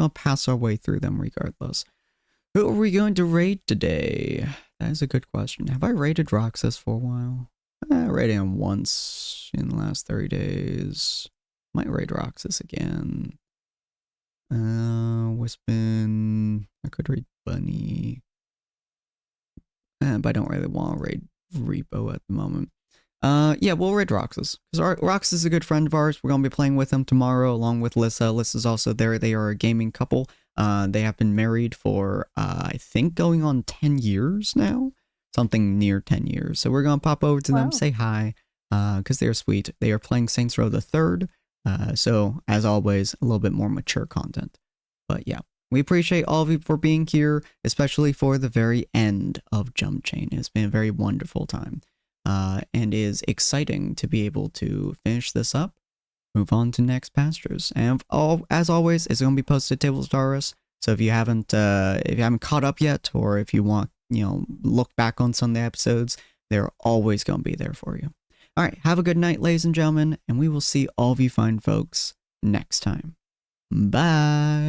pass our way through them regardless. Who are we going to raid today? That is a good question. Have I raided Roxas for a while? I raided him once in the last 30 days. Might raid Roxas again. Wispin. I could raid Bunny. But I don't really want to raid Repo at the moment. Yeah, we'll raid Roxas. Because Roxas is a good friend of ours. We're going to be playing with him tomorrow along with Lissa. Lissa's also there. They are a gaming couple. They have been married for, I think, going on 10 years now. Something near 10 years. So we're going to pop over to them, say hi, because they're sweet. They are playing Saints Row the 3rd. So, as always, a little bit more mature content. But yeah, we appreciate all of you for being here, especially for the very end of Jumpchain. It's been a very wonderful time. And is exciting to be able to finish this up, move on to next pastures. And as always, it's going to be posted to Table Stars. So if you haven't caught up yet, or if you want, look back on some of the episodes, they're always going to be there for you. All right, have a good night, ladies and gentlemen, and we will see all of you fine folks next time. Bye.